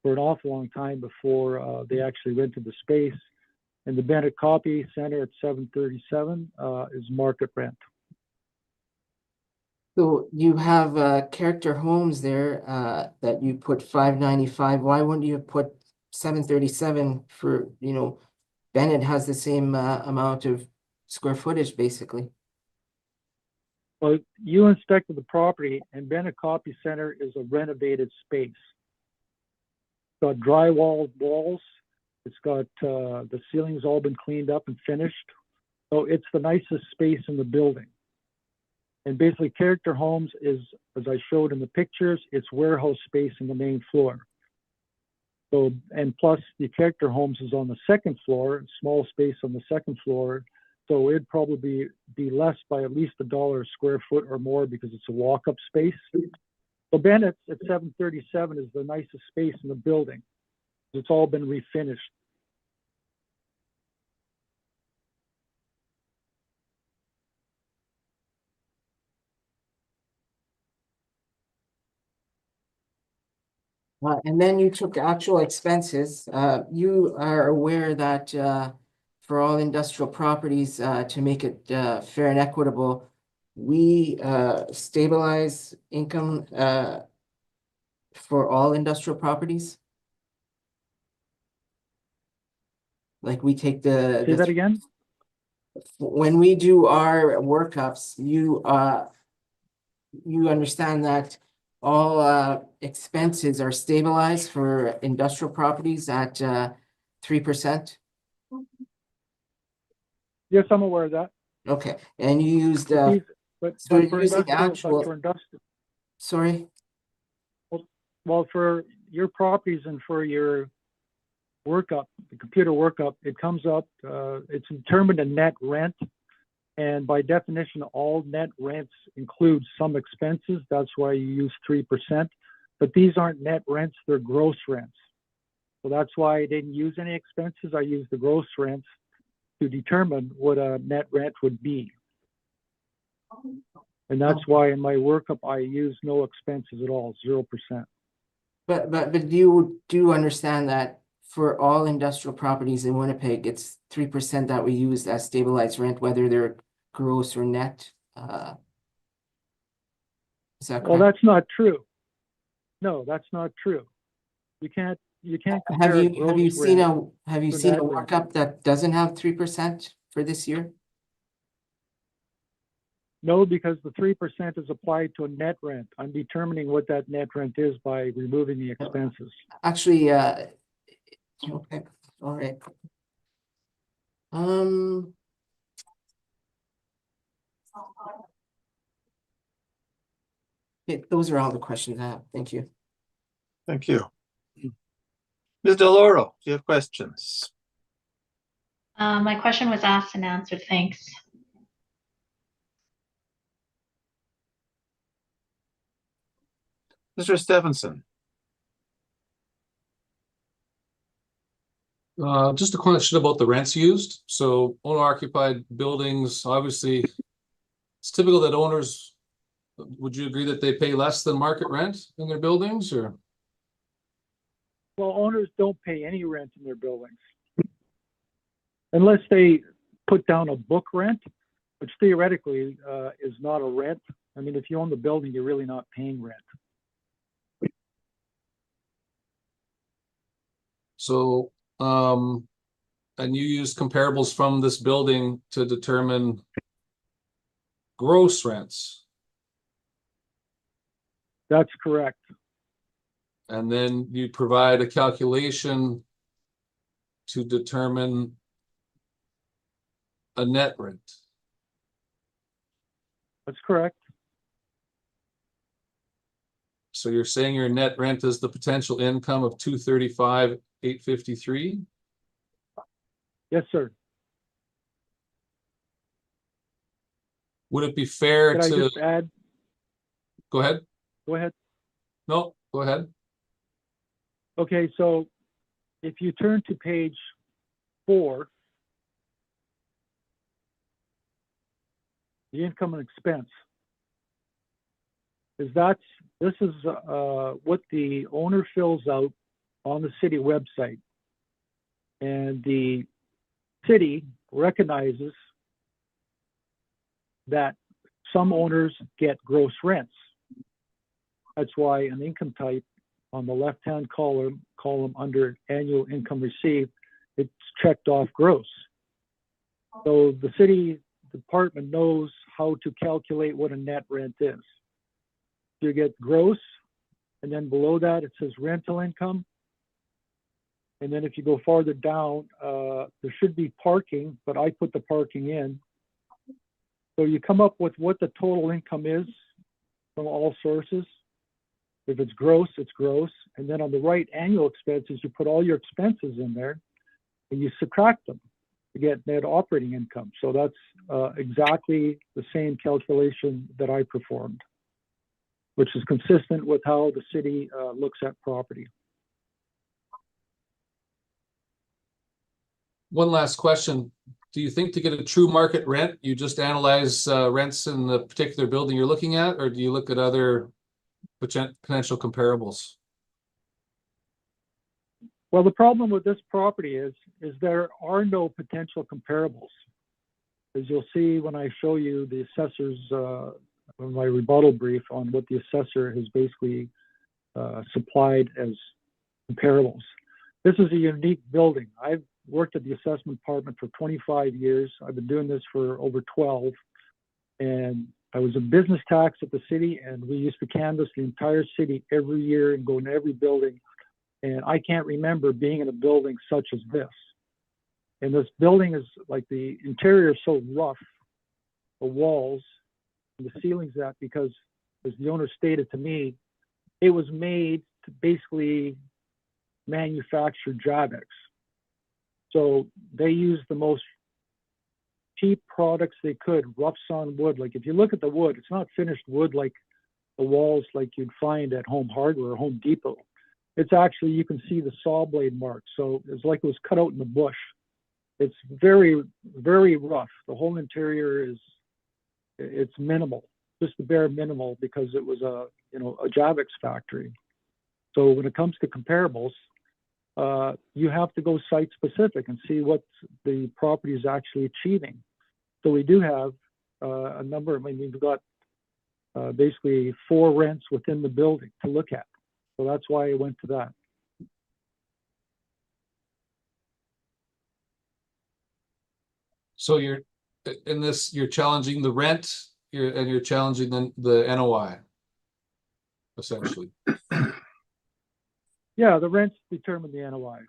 an awful long time before they actually rented the space. And the Bennett Copy Center at 737 is market rent. So you have Character Homes there that you put $5.95. Why wouldn't you put $7.37 for, Bennett has the same amount of square footage, basically. Well, you inspected the property, and Bennett Copy Center is a renovated space. It's got drywall walls. It's got the ceilings all been cleaned up and finished. So it's the nicest space in the building. And basically Character Homes is, as I showed in the pictures, it's warehouse space in the main floor. So, and plus the Character Homes is on the second floor, small space on the second floor. So it'd probably be less by at least $1 a square foot or more because it's a walk-up space. So Bennett's at 737 is the nicest space in the building. It's all been refinished. And then you took actual expenses. You are aware that for all industrial properties, to make it fair and equitable, we stabilize income for all industrial properties. Like we take the Say that again? when we do our workups, you understand that all expenses are stabilized for industrial properties at 3%. Yes, I'm aware of that. Okay, and you used But so for using industrial, actual- but for industrial, sorry. well, for your properties and for your workup, the computer workup, it comes up, it's determined a net rent. And by definition, all net rents include some expenses. That's why you use 3%. But these aren't net rents, they're gross rents. So that's why I didn't use any expenses. I used the gross rents to determine what a net rent would be. And that's why in my workup, I use no expenses at all, 0%. But you do understand that for all industrial properties in Winnipeg, it's 3% that we use as stabilized rent, whether they're gross or net. Is that correct? Well, that's not true. No, that's not true. You can't compare Have you seen a net rent. workup that doesn't have 3% for this year? No, because the 3% is applied to a net rent. I'm determining what that net rent is by removing the expenses. Actually, okay, all right. Okay, those are all the questions I have. Thank you. Thank you. Ms. Deloro, do you have questions? My question was asked and answered. Thanks. Mr. Stevenson? Just a question about the rents used. So owner-occupied buildings, obviously, it's typical that owners, would you agree that they pay less than market rent in their buildings, or? Well, owners don't pay any rent in their buildings. Unless they put down a book rent, which theoretically is not a rent. I mean, if you own the building, you're really not paying rent. So, and you use comparables from this building to determine gross rents, That's correct. and then you provide a calculation to determine a net rent. That's correct. So you're saying your net rent is the potential income of $235,853? Yes, sir. Would it be fair Could I to just add? go ahead? Go ahead. No, go ahead. Okay, so if you turn to page 4, the income and expense, this is what the owner fills out on the city website, and the city recognizes that some owners get gross rents. That's why an income type on the left-hand column under annual income received, it's checked off gross. So the city department knows how to calculate what a net rent is. You get gross, and then below that it says rental income. And then if you go farther down, there should be parking, but I put the parking in. So you come up with what the total income is from all sources. If it's gross, it's gross. And then on the right, annual expenses, you put all your expenses in there and you subtract them to get net operating income. So that's exactly the same calculation that I performed, which is consistent with how the city looks at property. One last question. Do you think to get a true market rent, you just analyze rents in the particular building you're looking at, or do you look at other potential comparables? Well, the problem with this property is there are no potential comparables. As you'll see when I show you the assessor's, my rebuttal brief on what the assessor has basically supplied as comparables. This is a unique building. I've worked at the assessment department for 25 years. I've been doing this for over 12. And I was in business tax at the city, and we used to canvass the entire city every year and go into every building. And I can't remember being in a building such as this. And this building is like, the interior is so rough, the walls, and the ceilings, that because, as the owner stated to me, it was made to basically manufacture Javex. So they used the most cheap products they could, rough sawn wood. Like if you look at the wood, it's not finished wood like the walls like you'd find at Home Hardware or Home Depot. It's actually, you can see the saw blade marks. So it's like it was cut out in the bush. It's very, very rough. The whole interior it's minimal, just the bare minimal, because it was a Javex factory. So when it comes to comparables, you have to go site specific and see what the property is actually achieving. So we do have a number. I mean, we've got basically 4 rents within the building to look at. So that's why I went to that. So you're in this, you're challenging the rent, and you're challenging the NOI, essentially. Yeah, the rents determine the NOI.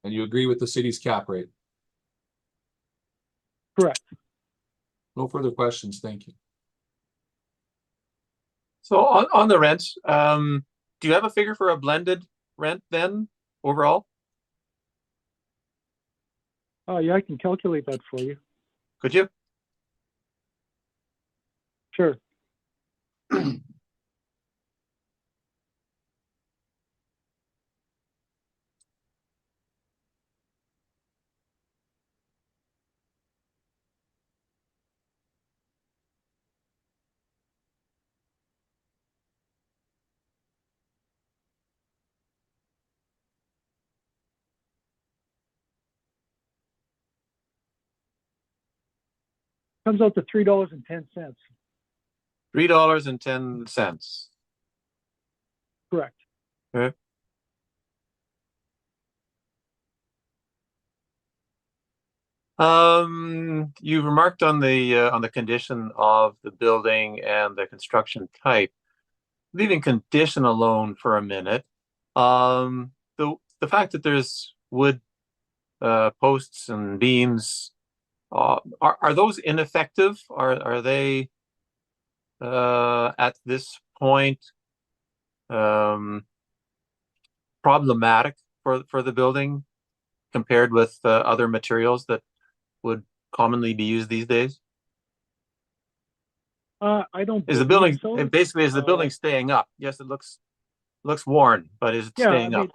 And you agree with the city's cap rate? Correct. No further questions. Thank you. So on the rent, do you have a figure for a blended rent then overall? Yeah, I can calculate that for you. Could you? Sure. Comes out to $3.10. $3.10. Correct. Okay. You've remarked on the condition of the building and the construction type. Leaving condition alone for a minute, the fact that there's wood posts and beams, are those ineffective? Are they at this point problematic for the building compared with other materials that would commonly be used these days? I don't Is the believe building so. basically is the building staying up? Yes, it looks worn, but is it Yeah, staying up?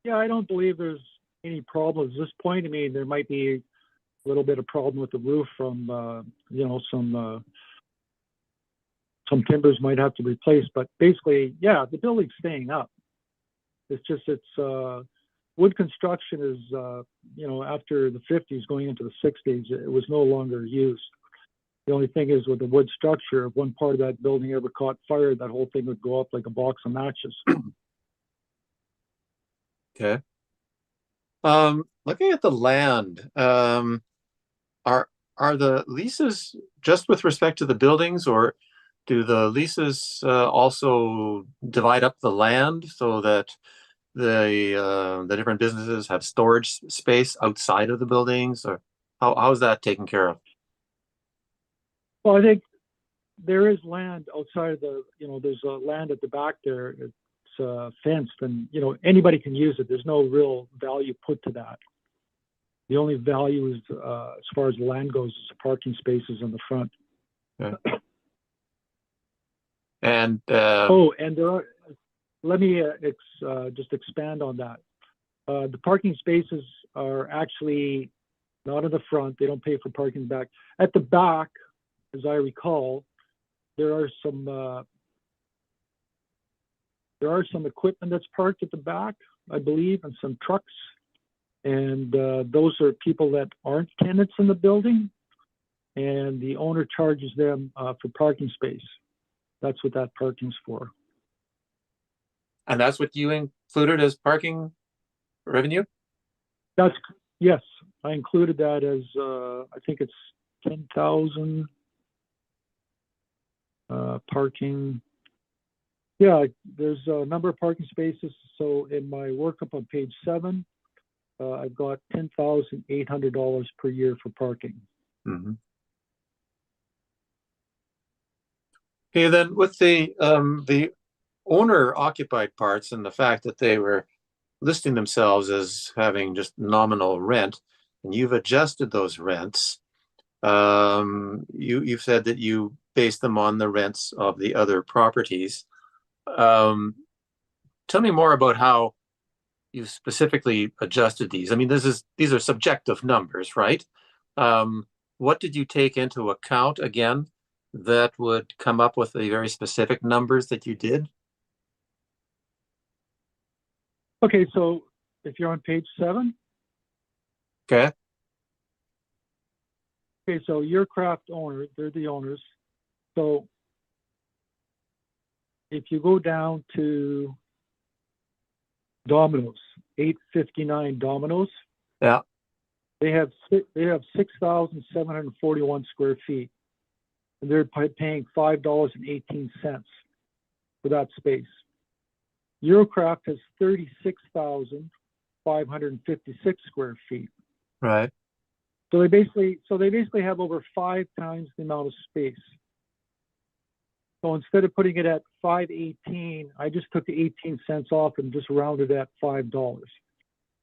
Yeah, I don't believe there's any problems at this point. I mean, there might be a little bit of problem with the roof from, you know, some timbers might have to replace, but basically, yeah, the building's staying up. It's just, wood construction is, you know, after the 50s going into the 60s, it was no longer used. The only thing is with the wood structure, if one part of that building ever caught fire, that whole thing would go up like a box of matches. Okay. Looking at the land, are the leases just with respect to the buildings, or do the leases also divide up the land so that the different businesses have storage space outside of the buildings, or how's that taken care of? Well, I think there is land outside of the, you know, there's land at the back there. It's fenced and, you know, anybody can use it. There's no real value put to that. The only value is, as far as the land goes, is the parking spaces in the front. Okay. And And there are, let me just expand on that. The parking spaces are actually not in the front. They don't pay for parking back. At the back, as I recall, there are some equipment that's parked at the back, I believe, and some trucks. And those are people that aren't tenants in the building, and the owner charges them for parking space. That's what that parking's for. and that's what you included as parking revenue? That's, yes, I included that as I think it's 10,000 parking. Yeah, there's a number of parking spaces. So in my workup on page 7, I've got $10,800 per year for parking. Mm-hmm. Okay, then with the owner occupied parts and the fact that they were listing themselves as having just nominal rent, and you've adjusted those rents, you've said that you base them on the rents of the other properties. Tell me more about how you specifically adjusted these. I mean, these are subjective numbers, right? What did you take into account again that would come up with the very specific numbers that you did? Okay, so if you're on page 7. Okay. Okay, so your craft owner, they're the owners. So if you go down to Domino's, 859 Domino's. Yeah. They have 6,741 square feet, and they're paying $5.18 for that space. Eurocraft has 36,556 square feet. Right. So they basically have over 5 times the amount of space. So instead of putting it at $5.18, I just took the 18 cents off and just rounded at $5.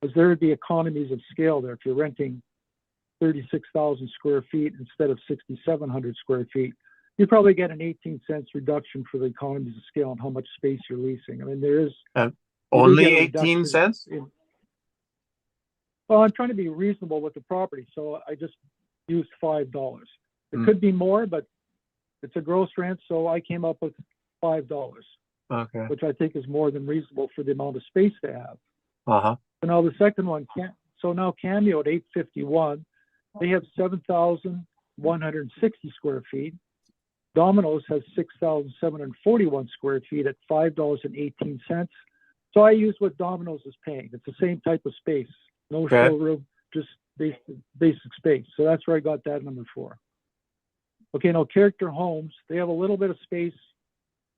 Because there would be economies of scale there. If you're renting 36,000 square feet instead of 6,700 square feet, you probably get an 18 cents reduction for the economies of scale on how much space you're leasing. I mean, there is Only get a 18 reduction cents? Well, I'm trying to be reasonable with the property, so I just used $5. It Hmm. could be more, but it's a gross rent, so I came up with $5, Okay. which I think is more than reasonable for the amount of space they have. Uh-huh. So now the second one, now Cameo at 851, they have 7,160 square feet. Domino's has 6,741 square feet at $5.18. So I use what Domino's is paying. It's the same type of space, no Okay. showroom, just basic space. So that's where I got that number for. Okay, now Character Homes, they have a little bit of space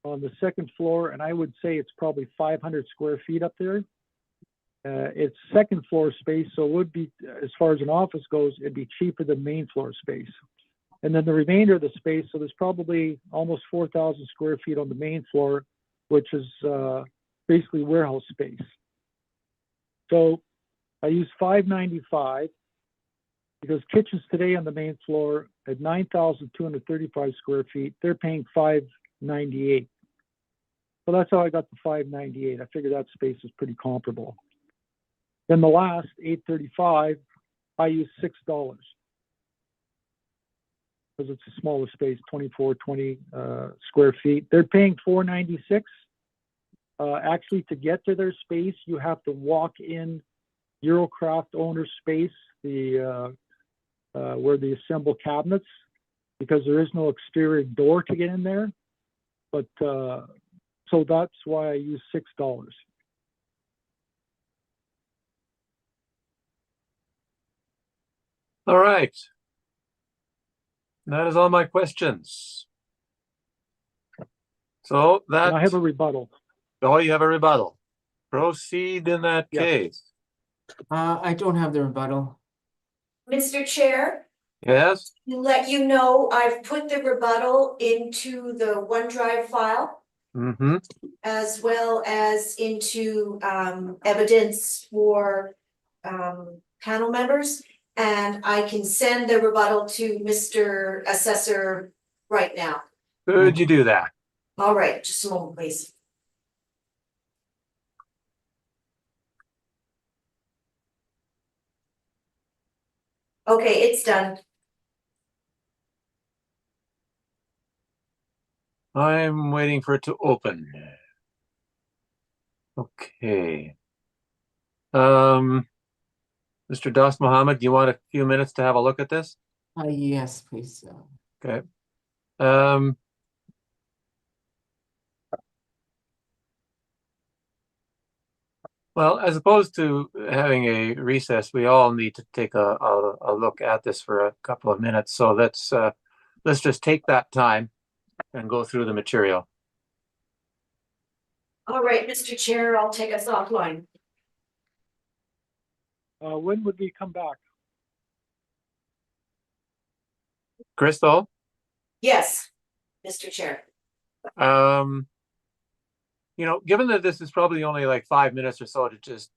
on the second floor, and I would say it's probably 500 square feet up there. It's second floor space, so it would be, as far as an office goes, it'd be cheaper than main floor space. And then the remainder of the space, so there's probably almost 4,000 square feet on the main floor, which is basically warehouse space. So I use $595 because kitchens today on the main floor at 9,235 square feet, they're paying $598. So that's how I got the $598. I figured that space is pretty comparable. Then the last, 835, I use $6 because it's a smaller space, 2420 square feet. They're paying $496. Actually, to get to their space, you have to walk in Eurocraft owner's space, the where they assemble cabinets, because there is no exterior door to get in there. But so that's why I use $6. All right. That is all my questions. So And I have a that, rebuttal. oh, you have a rebuttal. Proceed in that Yes. case. I don't have the rebuttal. Mr. Chair, Yes? to let you know, I've put the rebuttal into the OneDrive file Mm-hmm. as well as into evidence for panel members. And I can send the rebuttal to Mr. Assessor right now. Could you do that? All right, just a moment, please. Okay, it's done. I'm waiting for it to open. Okay. Mr. Das Mohammed, do you want a few minutes to have a look at this? Yes, please. Okay. Um, well, as opposed to having a recess, we all need to take a look at this for a couple of minutes. So let's just take that time and go through the material. All right, Mr. Chair, I'll take us offline. When would we come back? Crystal, Yes, Mr. Chair. given that this is probably only like 5 minutes or so to just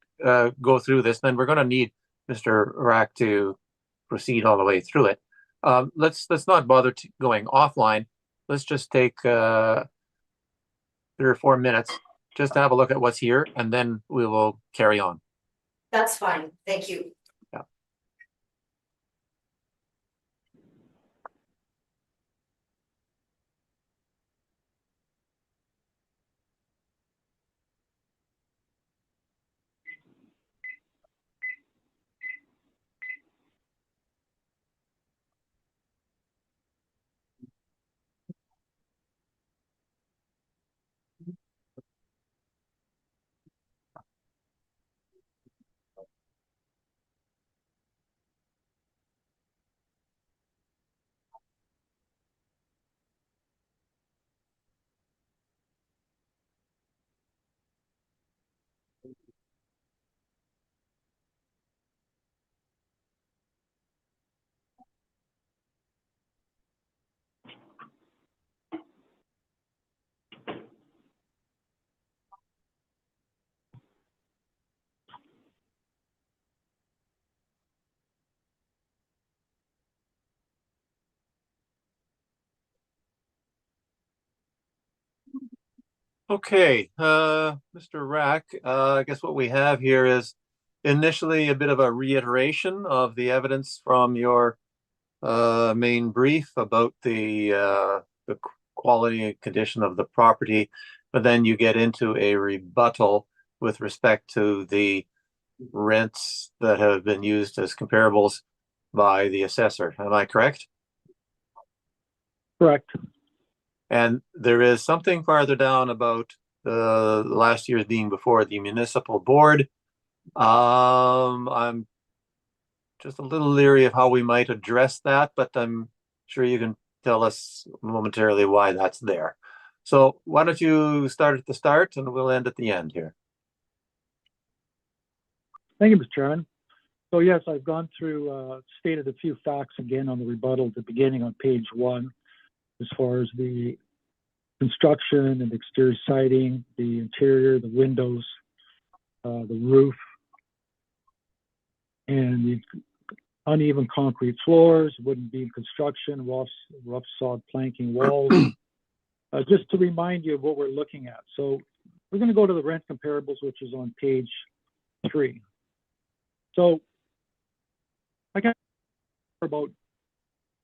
go through this, then we're going to need Mr. Rack to proceed all the way through it. Let's not bother going offline. Let's just take 3 or 4 minutes just to have a look at what's here, and then we will carry on. That's fine. Thank you. Yeah. Okay, Mr. Rack, I guess what we have here is initially a bit of a reiteration of the evidence from your main brief about the quality and condition of the property, but then you get into a rebuttal with respect to the rents that have been used as comparables by the assessor. Am I correct? Correct. And there is something farther down about the last year's being before the municipal board. I'm just a little leery of how we might address that, but I'm sure you can tell us momentarily why that's there. So why don't you start at the start and we'll end at the end here. Thank you, Mr. Chairman. So yes, I've gone through, stated a few facts again on the rebuttal at the beginning on page 1, as far as the construction and exterior siding, the interior, the windows, the roof, and the uneven concrete floors, wooden beam construction, rough sod planking walls. Just to remind you of what we're looking at. So we're going to go to the rent comparables, which is on page 3. So I got about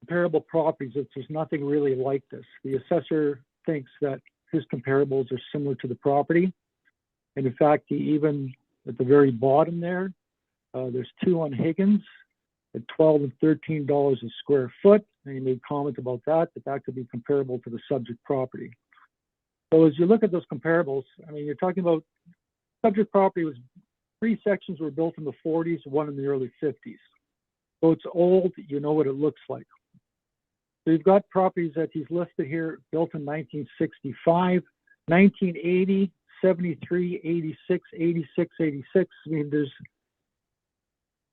comparable properties. There's nothing really like this. The assessor thinks that his comparables are similar to the property. And in fact, he even at the very bottom there's 2 on Higgins at $12 and $13 a square foot. And he made comment about that could be comparable to the subject property. So as you look at those comparables, I mean, you're talking about subject property was 3 sections were built in the 40s, 1 in the early 50s. So it's old, you know what it looks like. So you've got properties that he's listed here, built in 1965, 1980, 73, 86, 86, 86. I mean, there's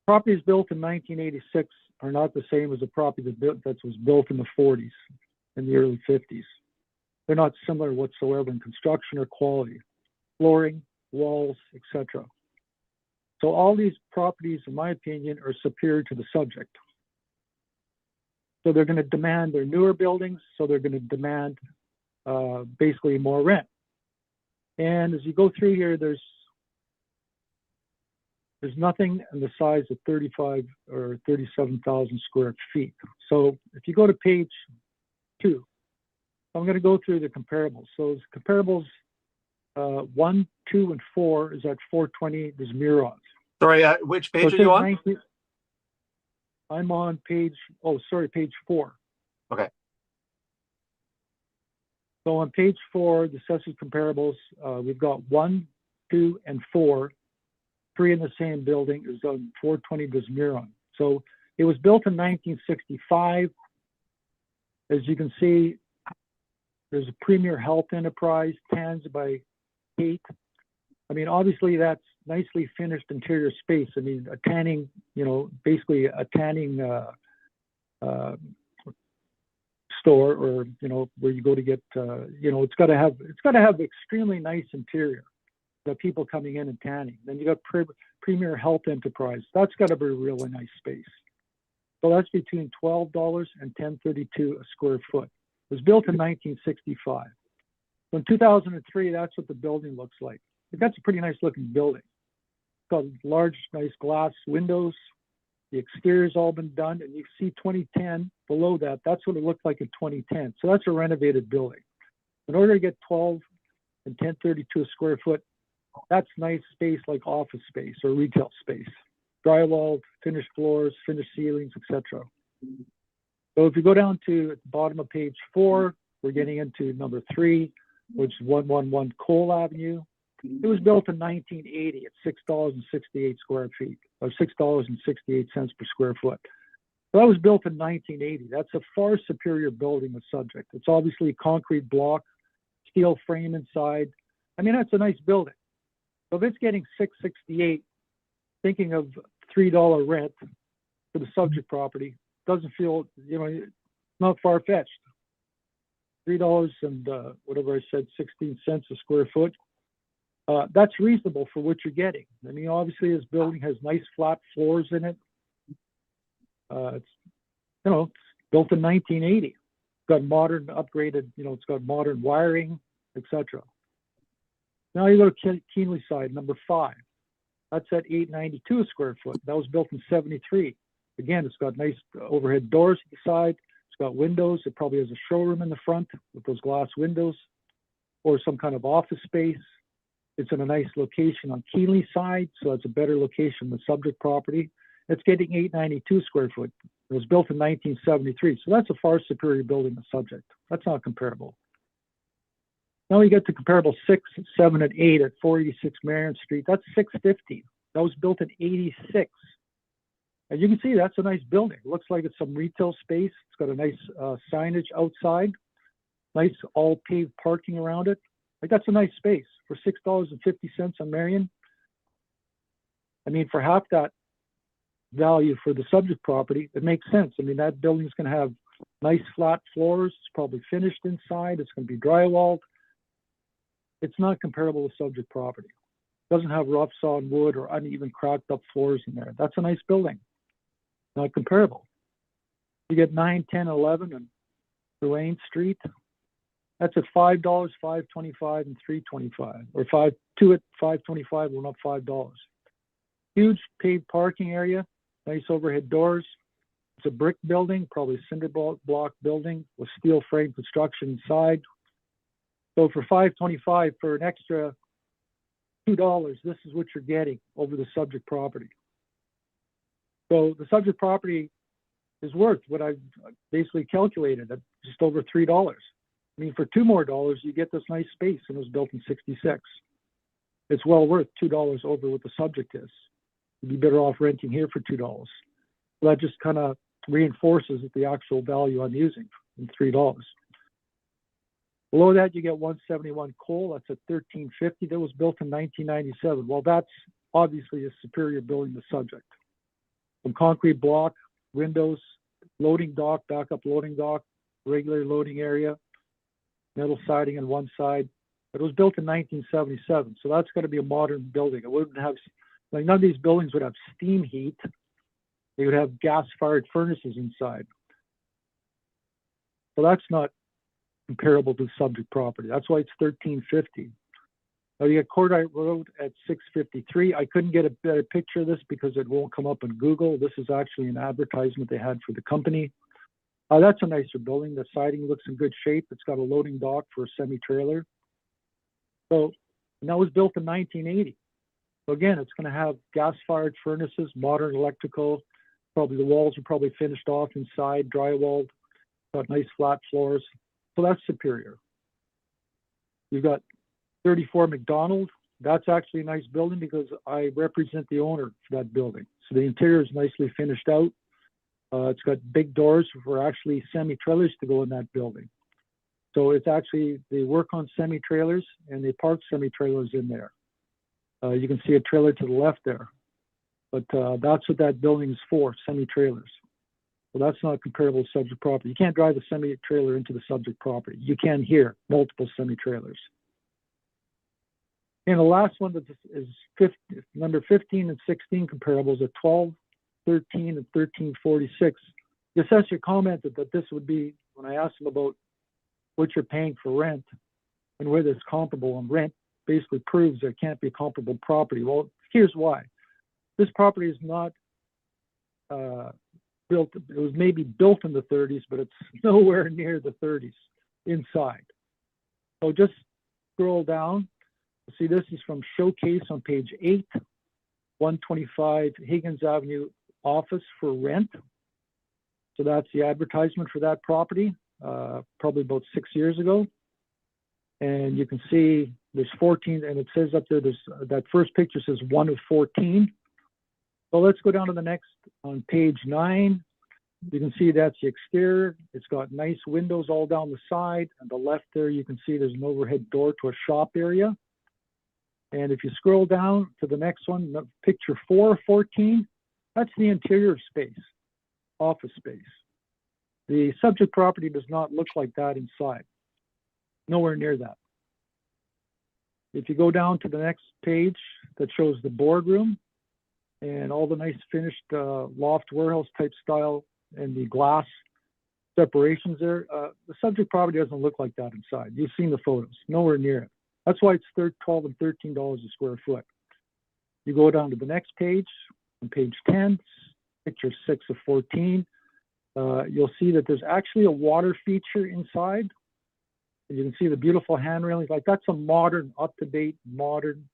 properties built in 1986 are not the same as a property that was built in the 40s and the early 50s. They're not similar whatsoever in construction or quality, flooring, walls, etc. So all these properties, in my opinion, are superior to the subject. So they're going to demand, they're newer buildings, so they're going to demand basically more rent. And as you go through here, there's nothing in the size of 35 or 37,000 square feet. So if you go to page 2, I'm going to go through the comparables. So comparables 1, 2, and 4 is at 420. There's Murons. Sorry, which page are you on? I'm on page 4. Okay. So on page 4, the assessors comparables, we've got 1, 2, and 4, 3 in the same building is on 420 Bismuron. So it was built in 1965. As you can see, there's a Premier Health Enterprise, tans by Kate. I mean, obviously that's nicely finished interior space. I mean, a tanning, basically a tanning store, or where you go to get, it's got to have extremely nice interior. The people coming in and tanning. Then you got Premier Health Enterprise. That's got to be a really nice space. So that's between $12 and $10.32 a square foot. It was built in 1965. So in 2003, that's what the building looks like. That's a pretty nice looking building. It's got large, nice glass windows. The exterior's all been done, and you see 2010 below that. That's what it looked like in 2010. So that's a renovated building. In order to get 12 and 10.32 a square foot, that's nice space like office space or retail space. Drywall, finished floors, finished ceilings, etc. So if you go down to the bottom of page 4, we're getting into number 3, which is 111 Cole Avenue. It was built in 1980 at $6.68 square feet, or $6.68 per square foot. So that was built in 1980. That's a far superior building with subject. It's obviously concrete block, steel frame inside. I mean, that's a nice building. So if it's getting $6.68, thinking of $3 rent for the subject property, doesn't feel, not far-fetched. $3 and whatever I said, 16 cents a square foot. That's reasonable for what you're getting. I mean, obviously this building has nice flat floors in it. It's built in 1980. It's got modern upgraded, it's got modern wiring, etc. Now you go to Keenly side, number 5. That's at 892 a square foot. That was built in 73. Again, it's got nice overhead doors at the side. It's got windows. It probably has a showroom in the front with those glass windows or some kind of office space. It's in a nice location on Keenly side, so that's a better location than the subject property. It's getting 892 square foot. It was built in 1973, so that's a far superior building than subject. That's not comparable. Now we get to comparable 6, 7, and 8 at 486 Marion Street. That's 650. That was built in 86. And you can see that's a nice building. It looks like it's some retail space. It's got a nice signage outside, nice all paved parking around it. Like that's a nice space for $6.50 on Marion. I mean, for half that value for the subject property, it makes sense. I mean, that building's going to have nice flat floors. It's probably finished inside. It's going to be drywalled. It's not comparable to subject property. It doesn't have rough sawn wood or uneven cracked up floors in there. That's a nice building. Not comparable. You get 9, 10, 11 and Duane Street. That's at $5, $5.25, and $3.25, or 2 at $5.25, well, not $5. Huge paved parking area, nice overhead doors. It's a brick building, probably a cinder block building with steel frame construction inside. So for $5.25 for an extra $2, this is what you're getting over the subject property. So the subject property is worth what I've basically calculated at just over $3. I mean, for $2 more, you get this nice space, and it was built in 66. It's well worth $2 over what the subject is. You'd be better off renting here for $2. So that just kind of reinforces the actual value I'm using in $3. Below that, you get 171 Cole. That's at $13.50. That was built in 1997. Well, that's obviously a superior building to subject. Some concrete block, windows, loading dock, backup loading dock, regular loading area, metal siding on one side. But it was built in 1977, so that's going to be a modern building. It wouldn't have, like, none of these buildings would have steam heat. They would have gas-fired furnaces inside. So that's not comparable to subject property. That's why it's $13.50. Now you get Cordite Road at $6.53. I couldn't get a better picture of this because it won't come up in Google. This is actually an advertisement they had for the company. That's a nicer building. The siding looks in good shape. It's got a loading dock for a semi-trailer. So, and that was built in 1980. So again, it's going to have gas-fired furnaces, modern electrical. Probably the walls are probably finished off inside, drywalled. Got nice flat floors. So that's superior. You've got 34 McDonald. That's actually a nice building because I represent the owner for that building. So the interior is nicely finished out. It's got big doors for actually semi-trailers to go in that building. So it's actually, they work on semi-trailers and they park semi-trailers in there. You can see a trailer to the left there. But that's what that building is for, semi-trailers. So that's not comparable to subject property. You can't drive a semi-trailer into the subject property. You can here, multiple semi-trailers. And the last one is number 15 and 16 comparables at 12, 13, and 1346. The assessor commented that this would be, when I asked him about what you're paying for rent and whether it's comparable, and rent basically proves there can't be a comparable property. Well, here's why. This property is not built, it was maybe built in the 30s, but it's nowhere near the 30s inside. So just scroll down. See, this is from Showcase on page 8, 125 Higgins Avenue office for rent. So that's the advertisement for that property, probably about 6 years ago. And you can see there's 14, and it says up there, there's that first picture says 1 of 14. So let's go down to the next on page 9. You can see that's the exterior. It's got nice windows all down the side. On the left there, you can see there's an overhead door to a shop area. And if you scroll down to the next one, picture 414, that's the interior space, office space. The subject property does not look like that inside. Nowhere near that. If you go down to the next page that shows the boardroom and all the nice finished loft warehouse type style and the glass separations there, the subject property doesn't look like that inside. You've seen the photos, nowhere near it. That's why it's $12 and $13 a square foot. You go down to the next page, on page 10, picture 6 of 14. You'll see that there's actually a water feature inside. And you can see the beautiful hand railings. Like, that's a modern, up-to-date, modern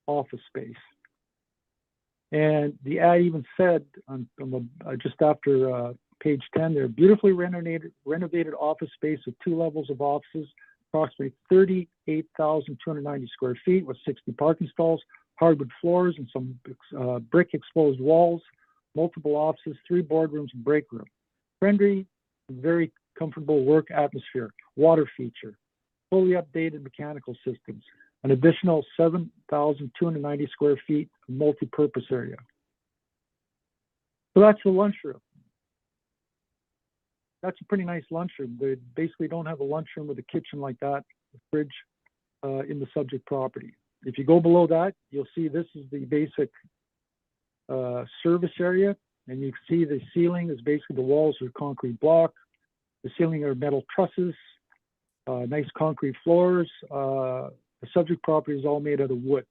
office space. And the ad even said just after page 10 there, beautifully renovated office space with 2 levels of offices, approximately 38,290 square feet with 60 parking stalls, hardwood floors and some brick exposed walls, multiple offices, 3 boardrooms and break room. Friendly, very comfortable work atmosphere, water feature, fully updated mechanical systems, an additional 7,290 square feet of multi-purpose area. So that's the lunchroom. That's a pretty nice lunchroom. They basically don't have a lunchroom with a kitchen like that, a fridge in the subject property. If you go below that, you'll see this is the basic service area. And you can see the ceiling is basically the walls are concrete block. The ceiling are metal trusses, nice concrete floors. The subject property is all made out of wood.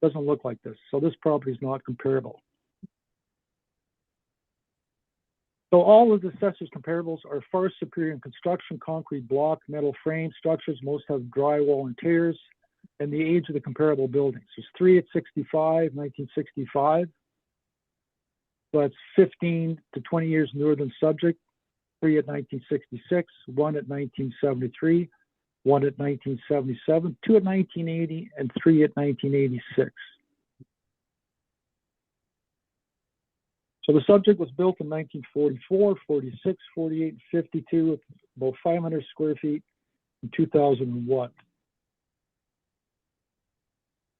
Doesn't look like this. So this property is not comparable. So all of the assessor's comparables are far superior in construction, concrete block, metal frame structures. Most have drywall interiors, and the age of the comparable buildings. There's 3 at 65, 1965. So that's 15 to 20 years newer than subject. 3 at 1966, 1 at 1973, 1 at 1977, 2 at 1980, and 3 at 1986. So the subject was built in 1944, 46, 48, and 52 with about 500 square feet in 2001.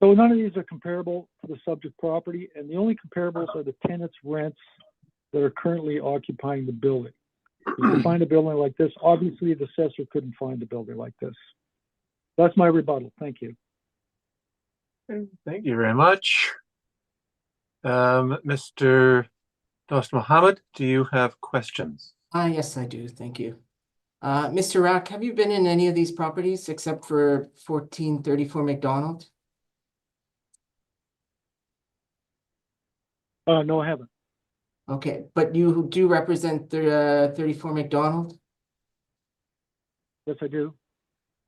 So none of these are comparable to the subject property, and the only comparables are the tenants' rents that are currently occupying the building. If you find a building like this, obviously the assessor couldn't find a building like this. That's my rebuttal. Thank you. Thank you very much. Mr. Dost Mohammed, do you have questions? Yes, I do. Thank you. Mr. Rack, have you been in any of these properties except for 1434 McDonald? No, I haven't. Okay, but you do represent the 34 McDonald? Yes, I do.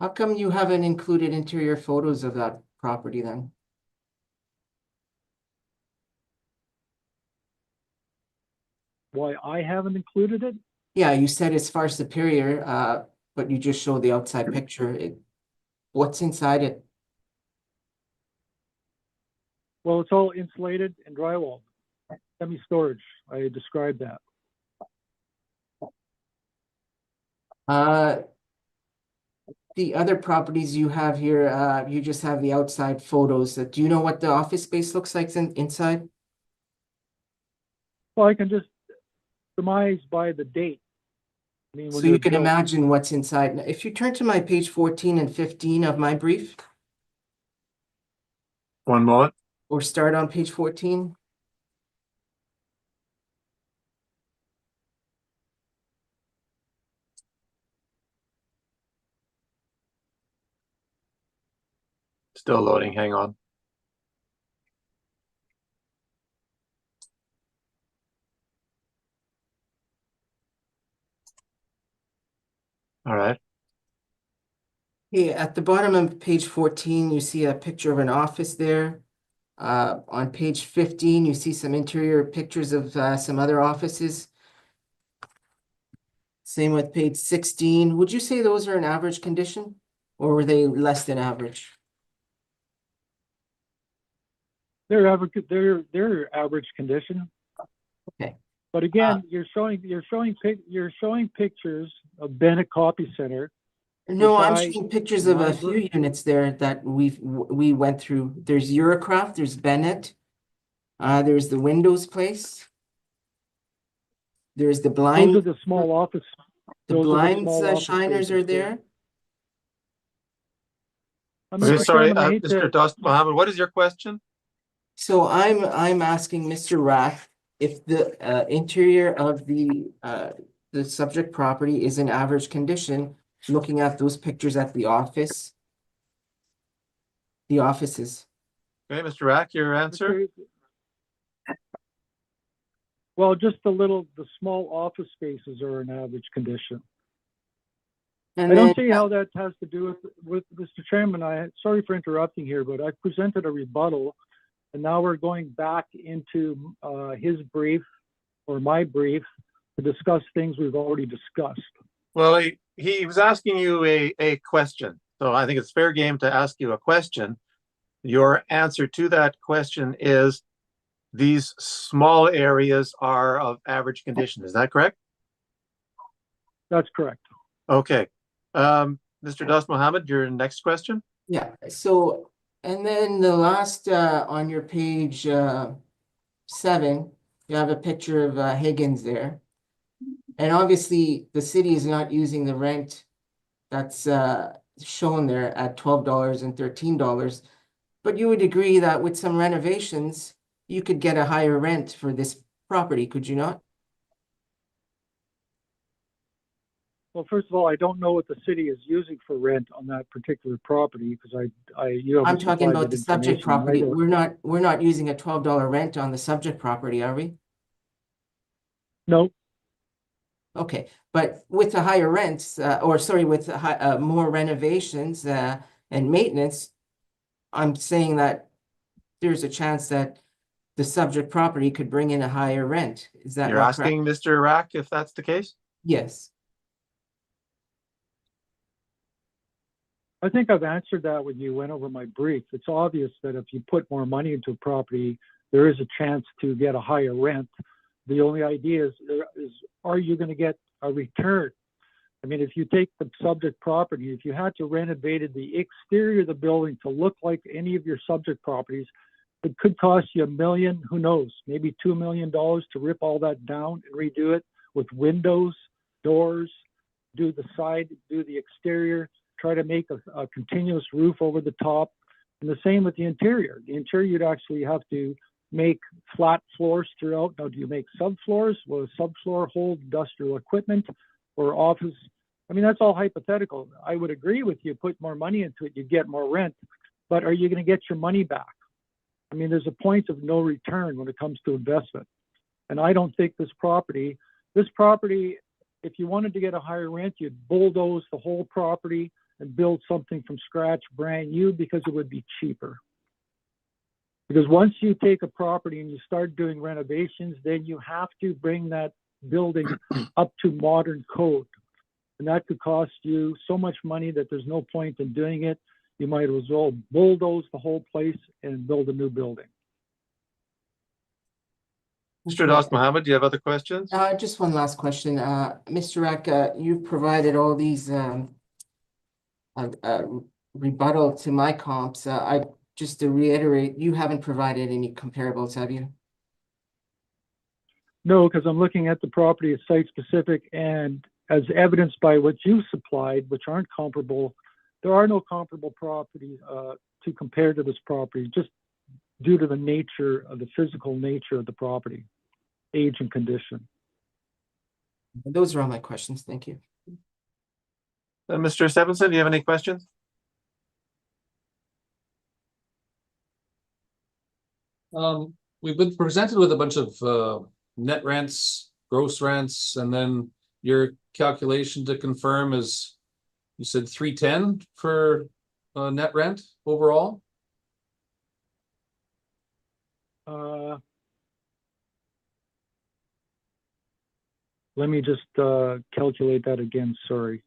How come you haven't included interior photos of that property then? Why I haven't included it? Yeah, you said it's far superior, but you just showed the outside picture. What's inside it? Well, it's all insulated and drywall. Semi-storage. I described that. The other properties you have here, you just have the outside photos. Do you know what the office space looks like inside? Well, I can just surmise by the date. I mean, when So you they're can built. imagine what's inside. Now, if you turn to my page 14 and 15 of my brief, One moment. or start on page 14. Still loading. Hang on. All right. Hey, at the bottom of page 14, you see a picture of an office there. On page 15, you see some interior pictures of some other offices. Same with page 16. Would you say those are in average condition, or were they less than average? They're average condition. Okay. But again, you're showing pictures of Bennett Copy Center. No, which I'm I- showing pictures of a few units there that we went through. There's Eurocraft, there's Bennett, there's the Windows place. There's the Those blind, are the small office. the those are the blinds small office shiners spaces. are there. I'm Okay, Mr. sorry, Chairman, I hate Mr. to, Dost Mohammed, what is your question? So I'm asking Mr. Rath if the interior of the subject property is in average condition, looking at those pictures at the office. the offices. Okay, Mr. Rack, your answer? Okay. Well, just the small office spaces are in average condition. And I then, don't see how that has to do with Mr. Chairman. Sorry for interrupting here, but I presented a rebuttal, and now we're going back into his brief or my brief to discuss things we've already discussed. Well, he was asking you a question. So I think it's fair game to ask you a question. Your answer to that question is these small areas are of average condition. Is that correct? That's correct. Okay. Mr. Das Mohammed, your next question? yeah, so, and then the last, on your page, 7, you have a picture of Higgins there. And obviously, the city is not using the rent that's shown there at $12 and $13. But you would agree that with some renovations, you could get a higher rent for this property, could you not? Well, first of all, I don't know what the city is using for rent on that particular property because you haven't I'm talking supplied about that the subject information. property. We're not using a $12 rent on the subject property, are we? No, Okay, but with the higher rents, or sorry, with the more renovations and maintenance, I'm saying that there's a chance that the subject property could bring in a higher rent. Is that You're not correct? asking Mr. Rack if that's the case? Yes. I think I've answered that when you went over my brief. It's obvious that if you put more money into a property, there is a chance to get a higher rent. The only idea is are you going to get a return? I mean, if you take the subject property, if you had to renovate the exterior of the building to look like any of your subject properties, it could cost you $1 million, who knows, maybe $2 million to rip all that down and redo it with windows, doors, do the side, do the exterior, try to make a continuous roof over the top. And the same with the interior. The interior, you'd actually have to make flat floors throughout. Now, do you make subfloors? Will a subfloor hold industrial equipment or office? I mean, that's all hypothetical. I would agree with you, put more money into it, you get more rent, but are you going to get your money back? I mean, there's a point of no return when it comes to investment. And I don't think this property, if you wanted to get a higher rent, you'd bulldoze the whole property and build something from scratch, brand new, because it would be cheaper. Because once you take a property and you start doing renovations, then you have to bring that building up to modern code. And that could cost you so much money that there's no point in doing it. You might as well bulldoze the whole place and build a new building. Mr. Das Mohammed, do you have other questions? Just one last question. Mr. Rack, you've provided all these rebuttal to my comps. Just to reiterate, you haven't provided any comparables, have you? No, because I'm looking at the property as site specific, and as evidenced by what you supplied, which aren't comparable, there are no comparable properties to compare to this property, just due to the nature of the physical nature of the property, age and condition. Those are all my questions. Thank you. Mr. Stevenson, do you have any questions? We've been presented with a bunch of net rents, gross rents, and then your calculation to confirm is, you said 310 for net rent overall? Let me just calculate that again, sorry.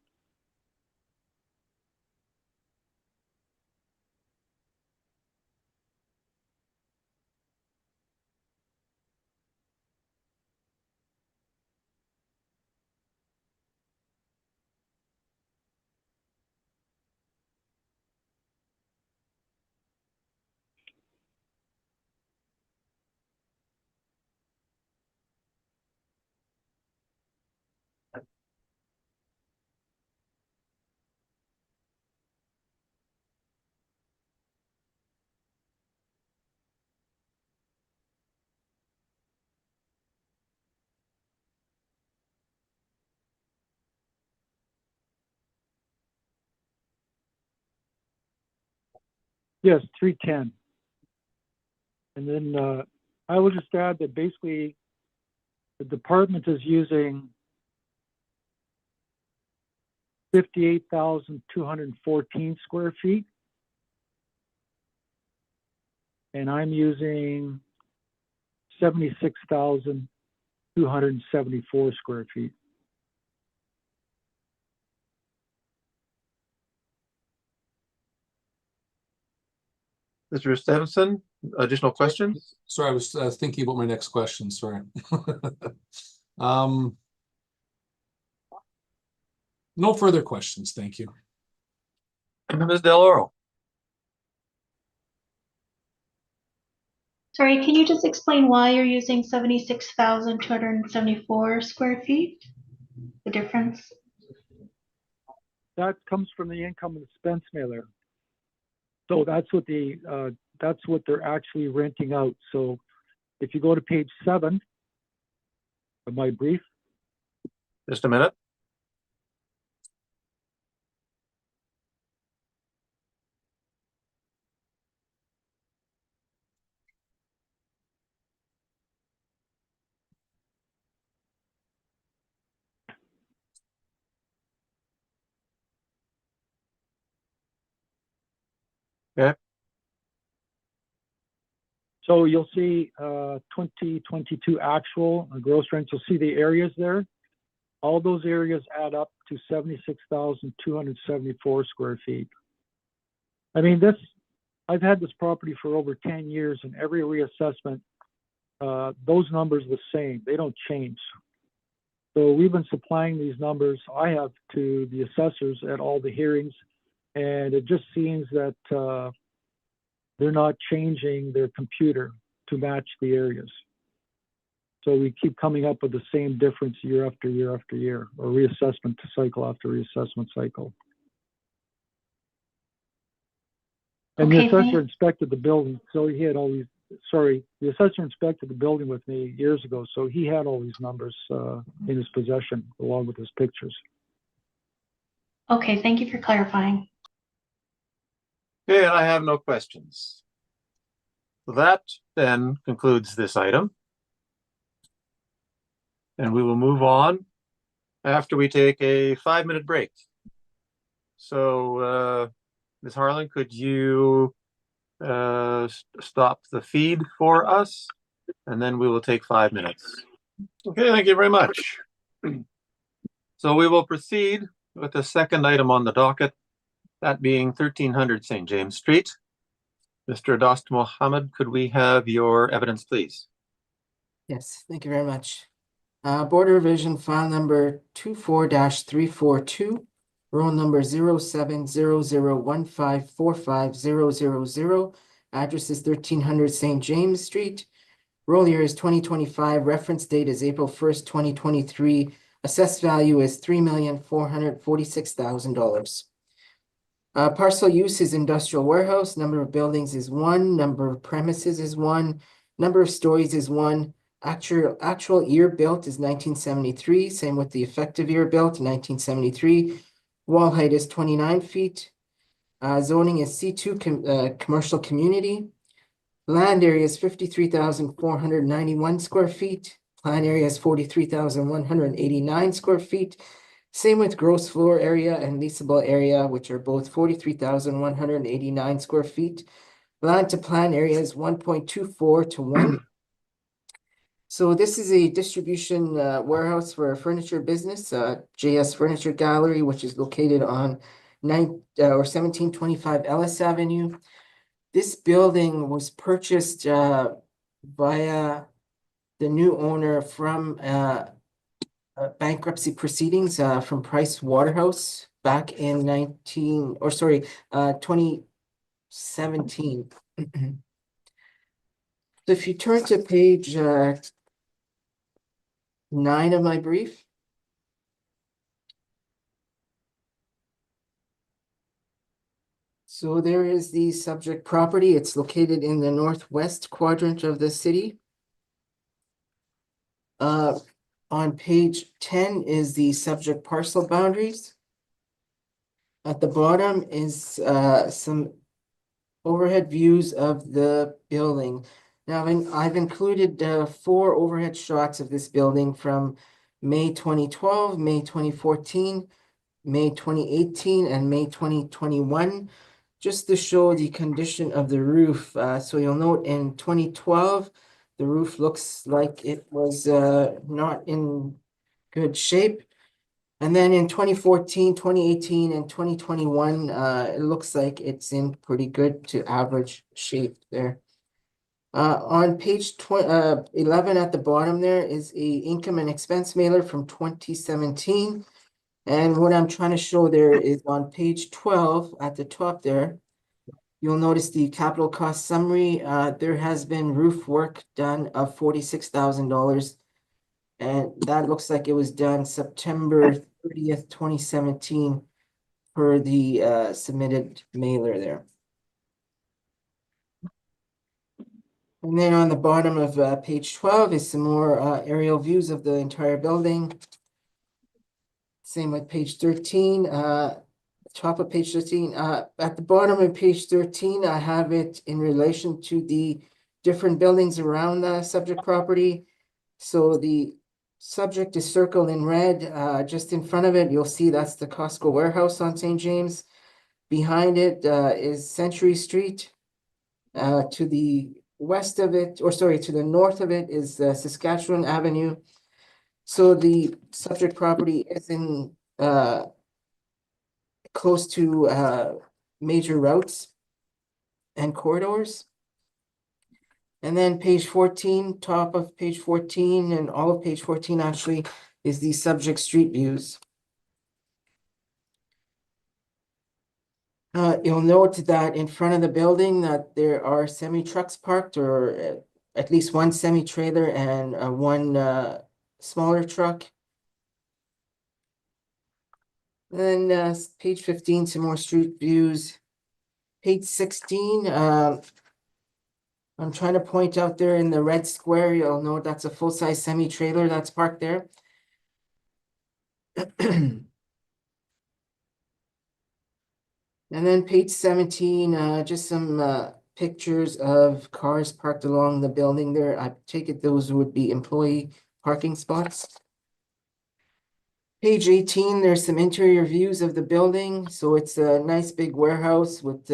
Yes, 310. And then I will just add that basically the department is using 58,214 square feet. And I'm using 76,274 square feet. Mr. Stevenson, additional questions? Sorry, I was thinking about my next question, sorry. No further questions, thank you. Ms. Del Oro. Sorry, can you just explain why you're using 76,274 square feet? The difference? That comes from the income and expense mailer. So that's what they're actually renting out. So if you go to page 7 of my brief, Just a minute. Okay. so you'll see 2022 actual gross rents. You'll see the areas there. All those areas add up to 76,274 square feet. I mean, I've had this property for over 10 years, and every reassessment, those numbers are the same. They don't change. So we've been supplying these numbers, I have, to the assessors at all the hearings, and it just seems that they're not changing their computer to match the areas. So we keep coming up with the same difference year after year after year, or reassessment cycle after reassessment cycle. And Okay, the assessor thank- inspected the building, so he had all these, sorry, the assessor inspected the building with me years ago, so he had all these numbers in his possession, along with his pictures. Okay, thank you for clarifying. Okay, I have no questions. So that then concludes this item. And we will move on after we take a 5-minute break. So, Ms. Harlan, could you stop the feed for us? And then we will take 5 minutes. Okay, thank you very much. So we will proceed with the second item on the docket, that being 1300 St. James Street. Mr. Dost Mohammed, could we have your evidence, please? Yes, thank you very much. Board of Revision file number 24-342, roll number 070015450000, address is 1300 St. James Street. Roll year is 2025, reference date is April 1st, 2023. Assessed value is $3,446,000. Parcel use is industrial warehouse. Number of buildings is 1. Number of premises is 1. Number of stories is 1. Actual year built is 1973. Same with the effective year built, 1973. Wall height is 29 feet. Zoning is C2 commercial community. Land area is 53,491 square feet. Plan area is 43,189 square feet. Same with gross floor area and leasable area, which are both 43,189 square feet. Land to plan area is 1.24 to 1. So this is a distribution warehouse for a furniture business, JS Furniture Gallery, which is located on 1725 Ellis Avenue. This building was purchased via the new owner from bankruptcy proceedings from Price Waterhouse back in 2017. So if you turn to page 9 of my brief. So there is the subject property. It's located in the northwest quadrant of the city. On page 10 is the subject parcel boundaries. At the bottom is some overhead views of the building. Now, I've included 4 overhead shots of this building from May 2012, May 2014, May 2018, and May 2021, just to show the condition of the roof. So you'll note in 2012, the roof looks like it was not in good shape. And then in 2014, 2018, and 2021, it looks like it's in pretty good to average shape there. On page 11 at the bottom there is a income and expense mailer from 2017. And what I'm trying to show there is on page 12 at the top there, you'll notice the capital cost summary. There has been roof work done of $46,000. And that looks like it was done September 30th, 2017 per the submitted mailer there. And then on the bottom of page 12 is some more aerial views of the entire building. Same with page 13, top of page 13. At the bottom of page 13, I have it in relation to the different buildings around the subject property. So the subject is circled in red. Just in front of it, you'll see that's the Costco warehouse on St. James. Behind it is Century Street. To the west of it, or sorry, to the north of it is Saskatchewan Avenue. So the subject property is in close to major routes and corridors. And then page 14, top of page 14 and all of page 14 actually is the subject street views. You'll note that in front of the building that there are semi-trucks parked, or at least one semi-trailer and one smaller truck. And then page 15, some more street views. Page 16, I'm trying to point out there in the red square, you'll note that's a full-size semi-trailer that's parked there. And then page 17, just some pictures of cars parked along the building there. I take it those would be employee parking spots. Page 18, there's some interior views of the building. So it's a nice big warehouse with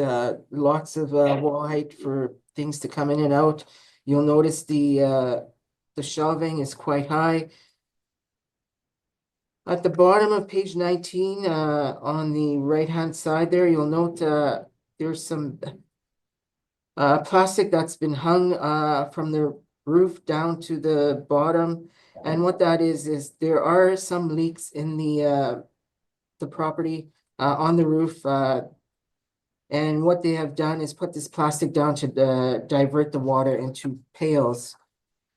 lots of wall height for things to come in and out. You'll notice the shelving is quite high. At the bottom of page 19, on the right-hand side there, you'll note there's some plastic that's been hung from the roof down to the bottom. And what that is there are some leaks in the property on the roof. And what they have done is put this plastic down to divert the water into pails.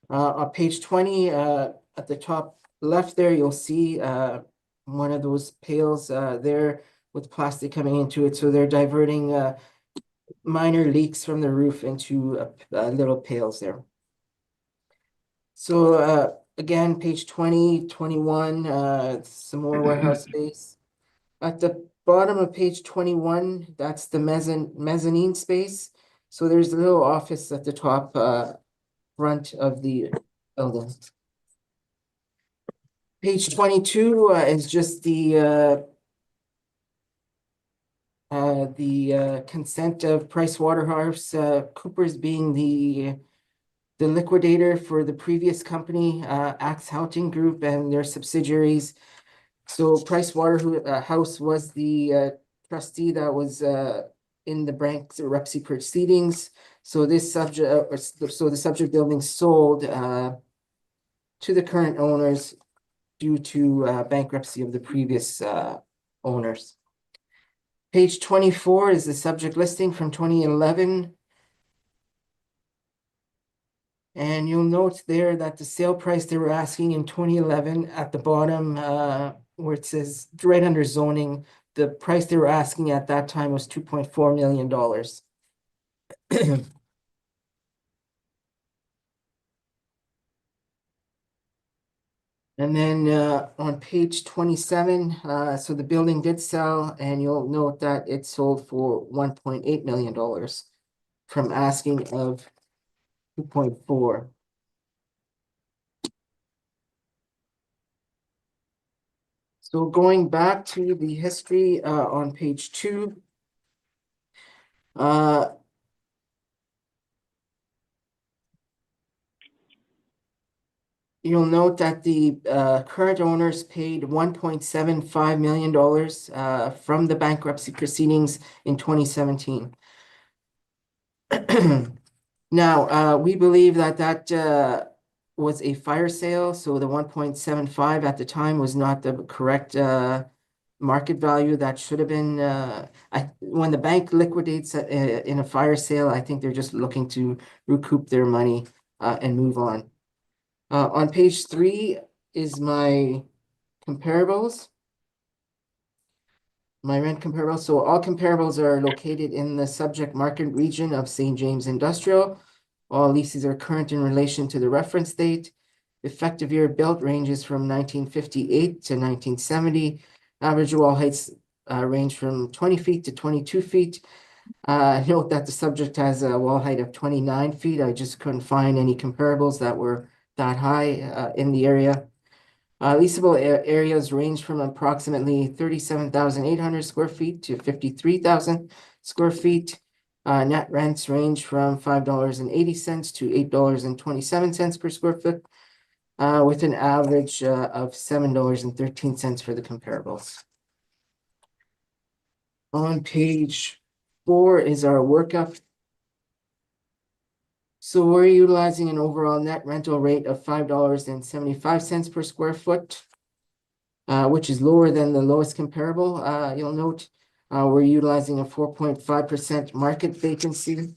On page 20, at the top left there, you'll see one of those pails there with plastic coming into it. So they're diverting minor leaks from the roof into little pails there. So again, page 20, 21, some more warehouse space. At the bottom of page 21, that's the mezzanine space. So there's a little office at the top front of the building. Page 22 is just the consent of PricewaterhouseCoopers being the liquidator for the previous company, Axe Houghton Group and their subsidiaries. So Pricewaterhouse was the trustee that was in the bankruptcy proceedings. So this subject, so the subject building sold to the current owners due to bankruptcy of the previous owners. Page 24 is the subject listing from 2011. And you'll note there that the sale price they were asking in 2011 at the bottom, where it says right under zoning, the price they were asking at that time was $2.4 million. And then on page 27, so the building did sell, and you'll note that it sold for $1.8 million. from asking of 2.4. So going back to the history on page 2, you'll note that the current owners paid $1.75 million from the bankruptcy proceedings in 2017. Now, we believe that was a fire sale, so the 1.75 at the time was not the correct market value. That should have been when the bank liquidates in a fire sale, I think they're just looking to recoup their money and move on. On page 3 is my comparables. My rent comparables. So all comparables are located in the subject market region of St. James Industrial. All leases are current in relation to the reference date. Effective year built ranges from 1958 to 1970. Average wall heights range from 20 feet to 22 feet. Note that the subject has a wall height of 29 feet. I just couldn't find any comparables that were that high in the area. Leasable areas range from approximately 37,800 square feet to 53,000 square feet. Net rents range from $5.80 to $8.27 per square foot, with an average of $7.13 for the comparables. On page 4 is our workup. So we're utilizing an overall net rental rate of $5.75 per square foot, which is lower than the lowest comparable. You'll note we're utilizing a 4.5% market vacancy,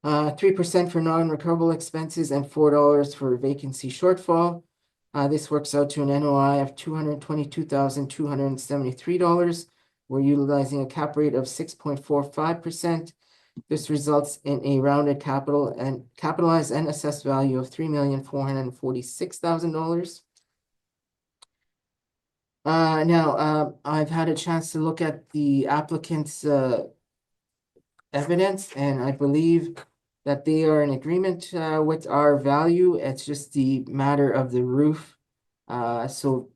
3% for non-recoverable expenses, and $4 for vacancy shortfall. This works out to an NOI of $222,273. We're utilizing a cap rate of 6.45%. This results in a rounded capitalized and assessed value of $3,446,000. Now, I've had a chance to look at the applicant's evidence, and I believe that they are in agreement with our value. It's just the matter of the roof. So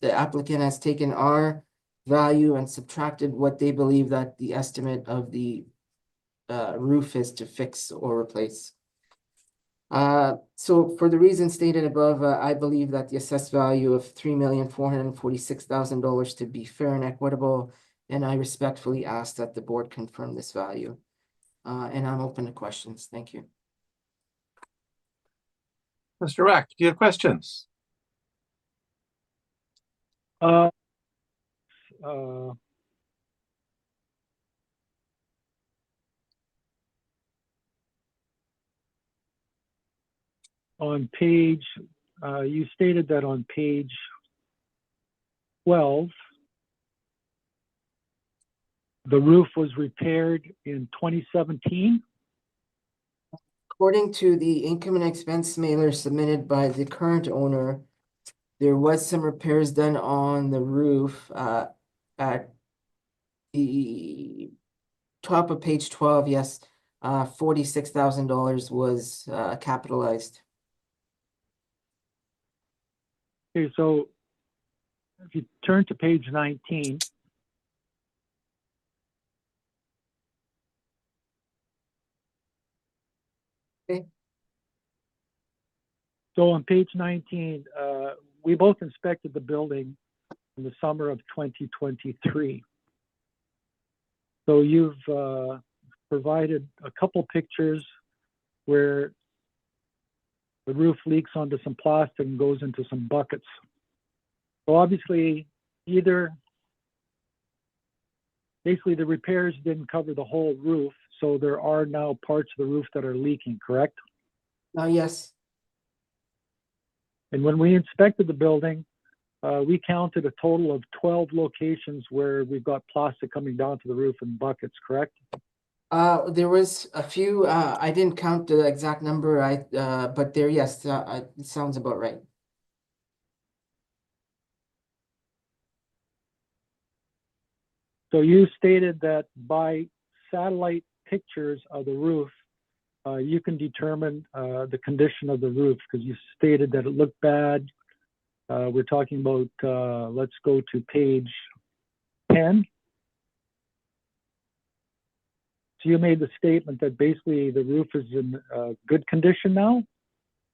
the applicant has taken our value and subtracted what they believe that the estimate of the roof is to fix or replace. So for the reasons stated above, I believe that the assessed value of $3,446,000 to be fair and equitable, and I respectfully ask that the board confirm this value. And I'm open to questions. Thank you. Mr. Rack, do you have questions? On page, you stated that on page 12, the roof was repaired in 2017. According to the income and expense mailer submitted by the current owner, there was some repairs done on the roof at the top of page 12. Yes, $46,000 was capitalized. Okay, so if you turn to page 19, Okay. So on page 19, we both inspected the building in the summer of 2023. So you've provided a couple pictures where the roof leaks onto some plastic and goes into some buckets. So obviously, basically the repairs didn't cover the whole roof, so there are now parts of the roof that are leaking, correct? Yes. And when we inspected the building, we counted a total of 12 locations where we've got plastic coming down to the roof in buckets, correct? There was a few, I didn't count the exact number, but there, yes, it sounds about right. So you stated that by satellite pictures of the roof, you can determine the condition of the roof because you stated that it looked bad. We're talking about, let's go to page 10. So you made the statement that basically the roof is in good condition now?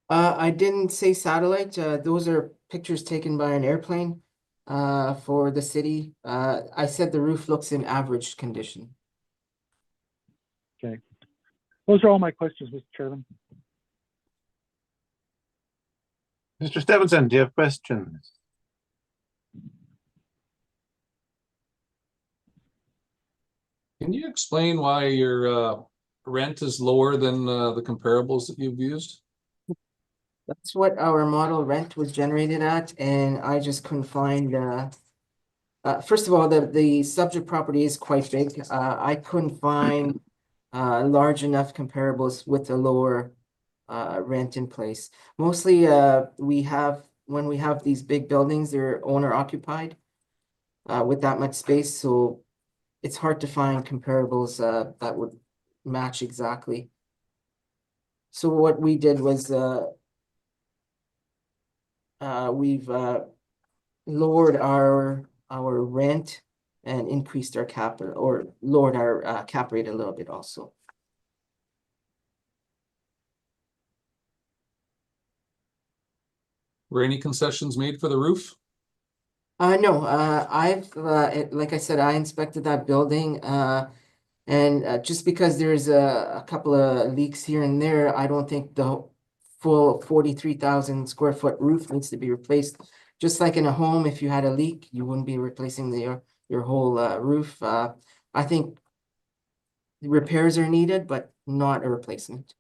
I didn't say satellite. Those are pictures taken by an airplane for the city. I said the roof looks in average condition. Okay. Those are all my questions, Mr. Chairman. Mr. Stevenson, do you have questions? Can you explain why your rent is lower than the comparables that you've used? That's what our model rent was generated at, and I just couldn't find, first of all, the subject property is quite big. I couldn't find large enough comparables with the lower rent in place. Mostly, when we have these big buildings, they're owner occupied with that much space, so it's hard to find comparables that would match exactly. So what we did was we've lowered our rent and increased our cap, or lowered our cap rate a little bit also. Were any concessions made for the roof? No, like I said, I inspected that building, and just because there's a couple of leaks here and there, I don't think the full 43,000 square foot roof needs to be replaced. Just like in a home, if you had a leak, you wouldn't be replacing your whole roof. I think repairs are needed, but not a replacement.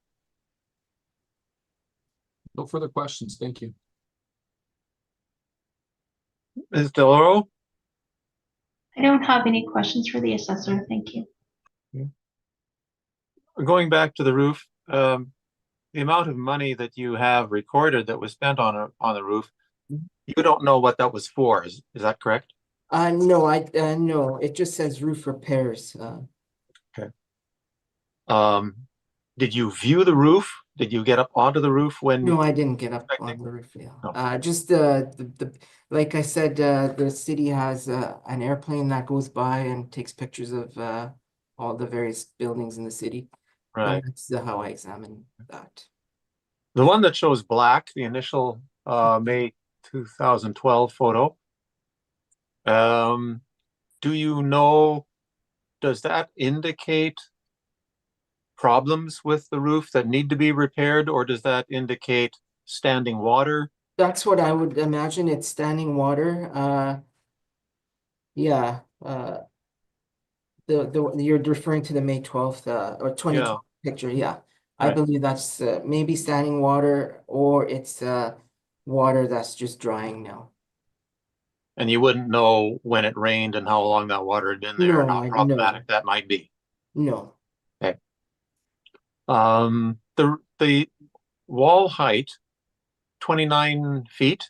No further questions. Thank you. Ms. Deloro? I don't have any questions for the assessor. Thank you. Going back to the roof, the amount of money that you have recorded that was spent on the roof, you don't know what that was for. Is that correct? No, no, it just says roof repairs. Did you view the roof? Did you get up onto the roof when? No, I didn't get up on the roof, yeah. Just the like I said, the city has an airplane that goes by and takes pictures of all the various buildings in the city. Right. And that's how I examine that. The one that shows black, the initial May 2012 photo. Do you know, does that indicate problems with the roof that need to be repaired, or does that indicate standing water? That's what I would imagine. It's standing water. Yeah. You're referring to the May 12th or 2012 picture. Yeah. I Right. believe that's maybe standing water, or it's water that's just drying now. And you wouldn't know when it rained and how long that water had been there, No, and how problematic that might be. No. Okay. The wall height, 29 feet.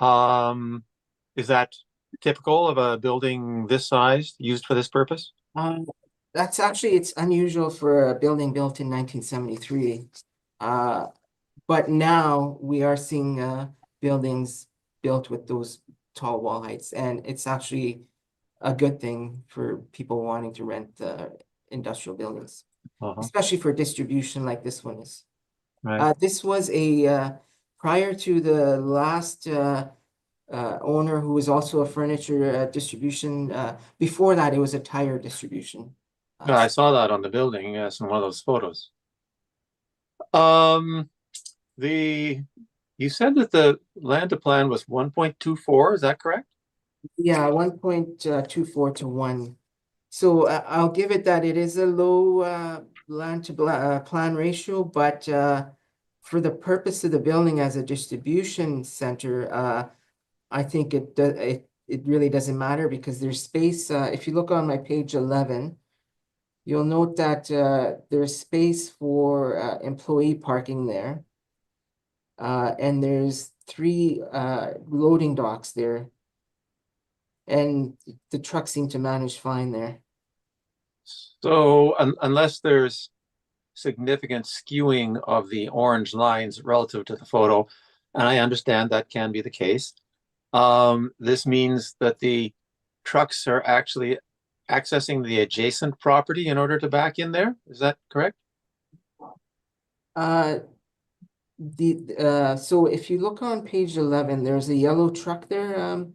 Is that typical of a building this size used for this purpose? That's actually, it's unusual for a building built in 1973. But now we are seeing buildings built with those tall wall heights, and it's actually a good thing for people wanting to rent industrial buildings, especially for distribution like this one is. Right. This was prior to the last owner, who was also a furniture distribution. Before that, it was a tire distribution. Yeah, I saw that on the building, yes, in one of those photos. You said that the land to plan was 1.24, is that correct? Yeah, 1.24 to 1. So I'll give it that it is a low land to plan ratio, but for the purpose of the building as a distribution center, I think it really doesn't matter, because there's space. If you look on my page 11, you'll note that there's space for employee parking there. And there's 3 loading docks there. and the trucks seem to manage fine there. So unless there's significant skewing of the orange lines relative to the photo, and I understand that can be the case, this means that the trucks are actually accessing the adjacent property in order to back in there. Is that correct? So if you look on page 11, there's a yellow truck there, a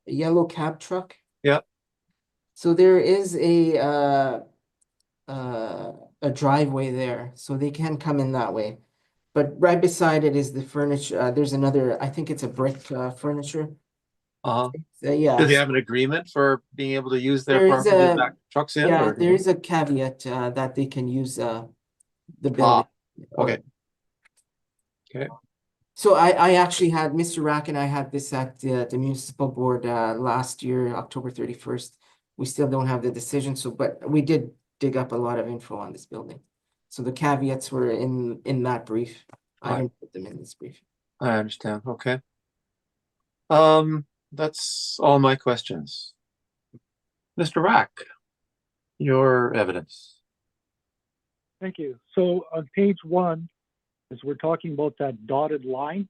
yellow cab truck. Yeah. So there is a driveway there, so they can come in that way. But right beside it is the furniture. There's another, I think it's a brick furniture. Uh-huh. Yeah. Do they have an agreement for being able to use their There is property to back trucks in? Yeah, Or? there is a caveat that they can use the building. Okay. Okay. So I actually had Mr. Rack and I had this at the municipal board last year, October 31st. We still don't have the decision, but we did dig up a lot of info on this building. So the caveats were in that brief. I didn't put them in this brief. I understand. Okay. That's all my questions. Mr. Rack, your evidence. Thank you. So on page 1, as we're talking about that dotted line,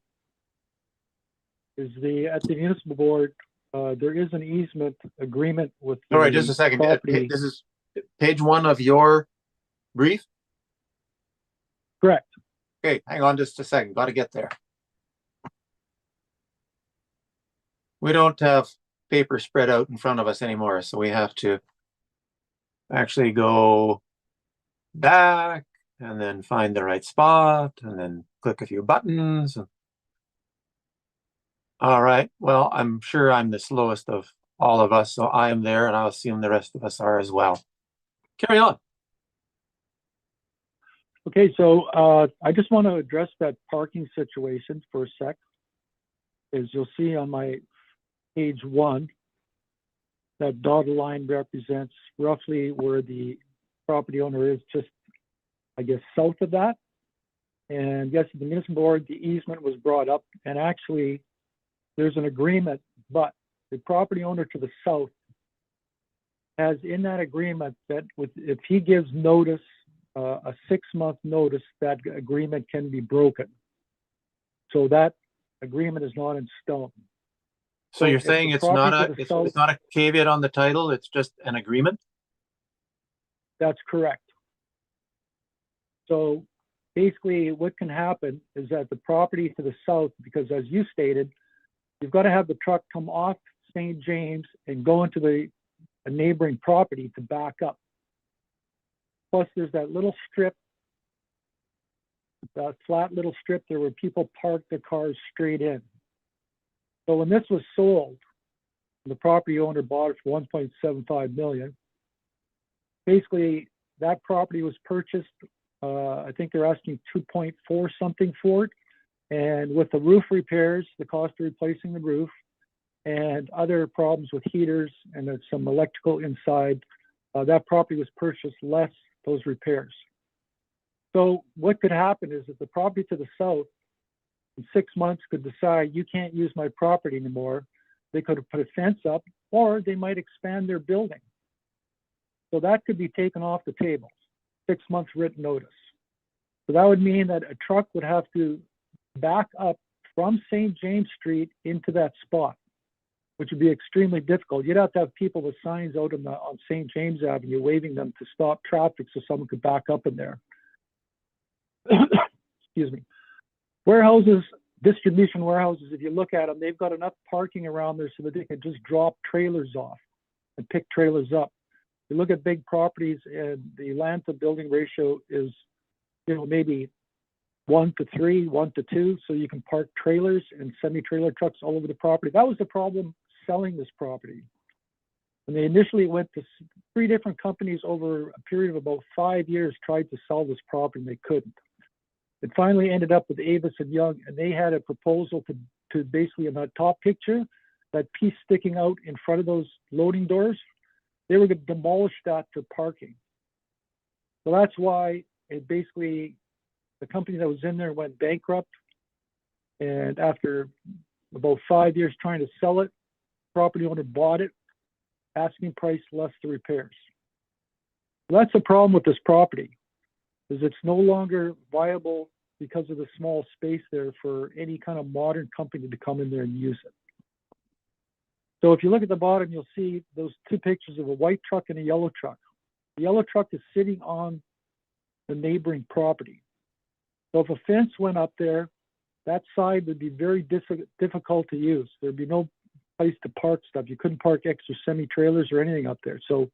at the municipal board, there is an easement agreement with the All right, just a second. property. This is page 1 of your brief? Correct. Okay, hang on just a second. Got to get there. We don't have paper spread out in front of us anymore, so we have to actually go back and then find the right spot and then click a few buttons. All right, well, I'm sure I'm the slowest of all of us, so I am there and I'll assume the rest of us are as well. Carry on. Okay, so I just want to address that parking situation for a sec. As you'll see on my page 1, that dotted line represents roughly where the property owner is, just, I guess, south of that. And yes, the municipal board, the easement was brought up, and actually there's an agreement, but the property owner to the south has in that agreement that if he gives notice, a 6-month notice, that agreement can be broken. So that agreement is not in stone. So you're if saying the it's not property to the it's not a caveat on the title, it's just an agreement? That's correct. So basically what can happen is that the property to the south, because as you stated, you've got to have the truck come off St. James and go into a neighboring property to back up. Plus there's that little strip, that flat little strip there where people park their cars straight in. So when this was sold, the property owner bought it for $1.75 million. Basically, that property was purchased. I think they're asking 2.4 something for it. And with the roof repairs, the cost of replacing the roof, and other problems with heaters and there's some electrical inside, that property was purchased less those repairs. So what could happen is that the property to the south in 6 months could decide you can't use my property anymore. They could have put a fence up, or they might expand their building. So that could be taken off the table, 6 months written notice. So that would mean that a truck would have to back up from St. James Street into that spot, which would be extremely difficult. You'd have to have people with signs out on St. James Avenue waving them to stop traffic so someone could back up in there. Excuse me. Warehouses, distribution warehouses, if you look at them, they've got enough parking around there so that they can just drop trailers off and pick trailers up. You look at big properties and the land to building ratio is, maybe 1 to 3, 1 to 2, so you can park trailers and semi-trailer trucks all over the property. That was the problem selling this property. And they initially went to 3 different companies over a period of about 5 years, tried to sell this property and they couldn't. It finally ended up with Avis and Young, and they had a proposal to basically, in that top picture, that piece sticking out in front of those loading doors, they were going to demolish that for parking. So that's why it basically, the company that was in there went bankrupt. And after about 5 years trying to sell it, property owner bought it, asking price less the repairs. That's the problem with this property, is it's no longer viable because of the small space there for any kind of modern company to come in there and use it. So if you look at the bottom, you'll see those two pictures of a white truck and a yellow truck. The yellow truck is sitting on the neighboring property. So if a fence went up there, that side would be very difficult to use. There'd be no place to park stuff. You couldn't park extra semi-trailers or anything up there. So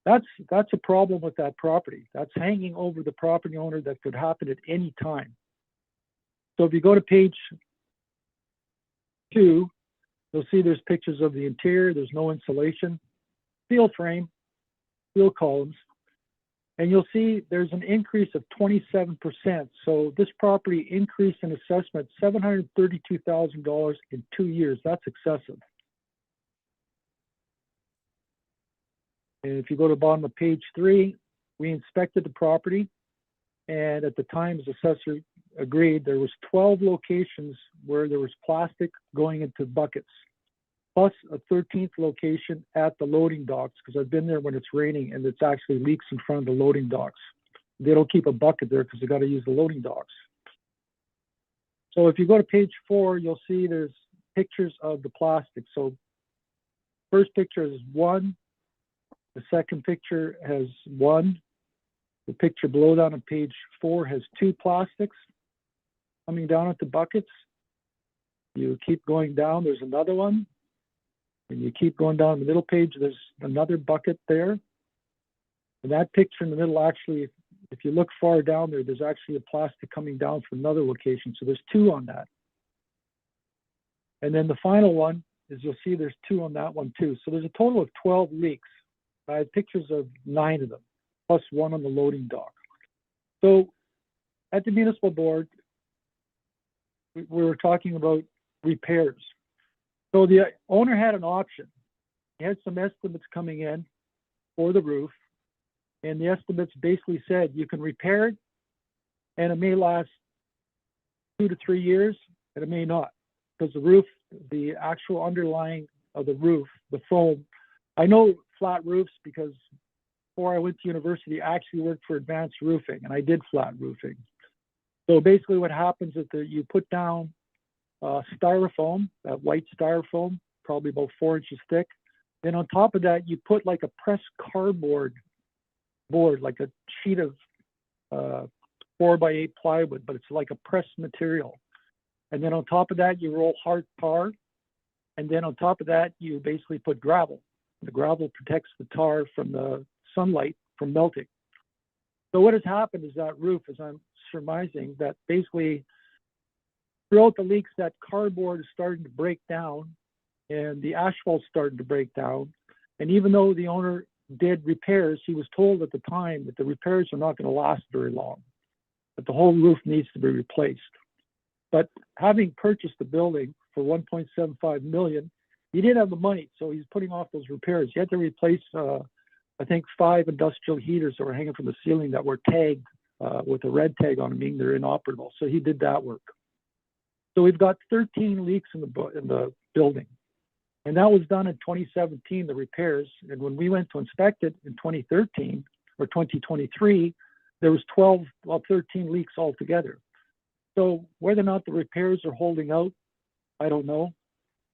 that's a problem with that property. That's hanging over the property owner that could happen at any time. So if you go to page 2, you'll see there's pictures of the interior. There's no insulation, steel frame, steel columns, and you'll see there's an increase of 27%. So this property increased in assessment $732,000 in 2 years. That's excessive. And if you go to the bottom of page 3, we inspected the property, and at the time, as assessor agreed, there was 12 locations where there was plastic going into buckets, plus a 13th location at the loading docks, because I've been there when it's raining and it's actually leaks in front of the loading docks. They don't keep a bucket there because they got to use the loading docks. So if you go to page 4, you'll see there's pictures of the plastic. So first picture is 1. The second picture has 1. The picture below that on page 4 has 2 plastics coming down into buckets. You keep going down, there's another one. And you keep going down the middle page, there's another bucket there. And that picture in the middle, actually, if you look far down there, there's actually a plastic coming down from another location. So there's 2 on that. And then the final one is, you'll see there's 2 on that one too. So there's a total of 12 leaks. I have pictures of 9 of them, plus 1 on the loading dock. So at the municipal board, we were talking about repairs. So the owner had an option. He had some estimates coming in for the roof, and the estimates basically said you can repair it, and it may last 2 to 3 years, and it may not, because the roof, the actual underlying of the roof, the foam. I know flat roofs because before I went to university, I actually worked for Advanced Roofing, and I did flat roofing. So basically what happens is that you put down styrofoam, that white styrofoam, probably about 4 inches thick. Then on top of that, you put like a pressed cardboard board, like a sheet of 4x8 plywood, but it's like a pressed material. And then on top of that, you roll hard tar. And then on top of that, you basically put gravel. The gravel protects the tar from the sunlight from melting. So what has happened is that roof, as I'm surmising, that basically throughout the leaks, that cardboard is starting to break down and the asphalt started to break down. And even though the owner did repairs, he was told at the time that the repairs are not going to last very long, that the whole roof needs to be replaced. But having purchased the building for $1.75 million, he didn't have the money, so he's putting off those repairs. He had to replace, I think, 5 industrial heaters that were hanging from the ceiling that were tagged with a red tag on them, meaning they're inoperable. So he did that work. So we've got 13 leaks in the building, and that was done in 2017, the repairs. And when we went to inspect it in 2013 or 2023, there was 13 leaks altogether. So whether or not the repairs are holding out, I don't know.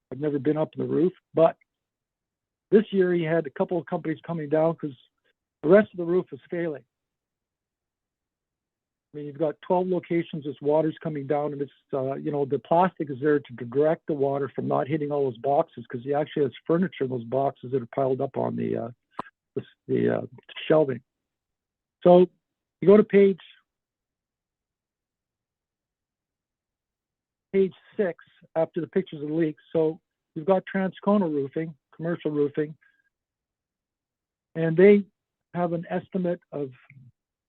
I've never been up in the roof, but this year he had a couple of companies coming down because the rest of the roof is failing. I mean, you've got 12 locations, this water's coming down, and it's, the plastic is there to direct the water from not hitting all those boxes, because he actually has furniture in those boxes that are piled up on the shelving. So you go to page 6 after the pictures of the leaks. So you've got Transcona Roofing, commercial roofing, and they have an estimate of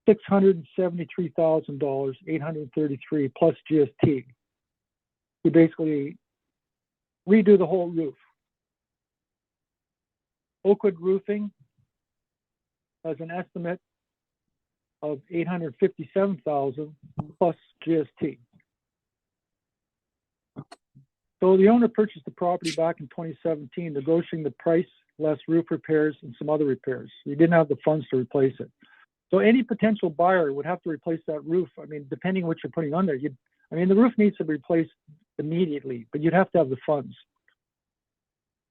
$673,000, 833 plus GST to basically redo the whole roof. Oakwood Roofing has an estimate of $857,000 plus GST. So the owner purchased the property back in 2017, negotiating the price, less roof repairs and some other repairs. He didn't have the funds to replace it. So any potential buyer would have to replace that roof. I mean, depending what you're putting on there, the roof needs to be replaced immediately, but you'd have to have the funds.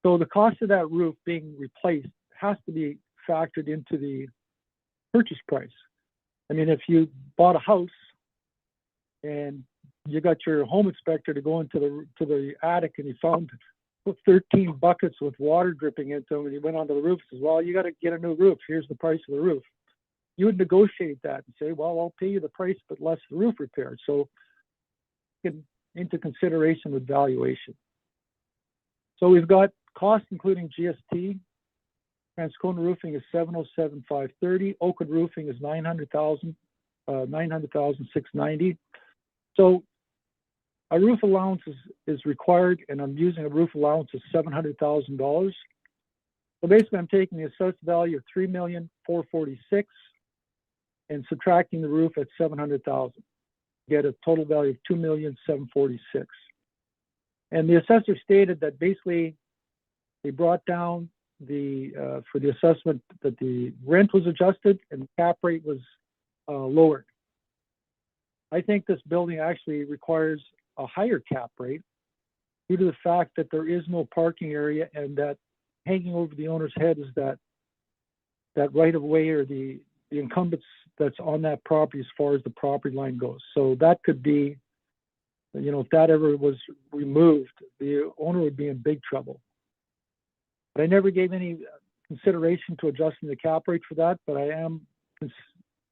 So the cost of that roof being replaced has to be factored into the purchase price. I mean, if you bought a house and you got your home inspector to go into the attic and he found 13 buckets with water dripping into them, and he went onto the roof and says, well, you got to get a new roof. Here's the price of the roof. You would negotiate that and say, well, I'll pay you the price, but less the roof repair. So into consideration with valuation. So we've got costs including GST. Transcona Roofing is $707,530. Oakwood Roofing is $900,690. So a roof allowance is required, and I'm using a roof allowance of $700,000. So basically, I'm taking the assessed value of $3,446,000 and subtracting the roof at $700,000. Get a total value of $2,746,000. And the assessor stated that basically they brought down for the assessment that the rent was adjusted and the cap rate was lowered. I think this building actually requires a higher cap rate due to the fact that there is no parking area, and that hanging over the owner's head is that right of way or the incumbents that's on that property as far as the property line goes. So that could be, if that ever was removed, the owner would be in big trouble. But I never gave any consideration to adjusting the cap rate for that, but I am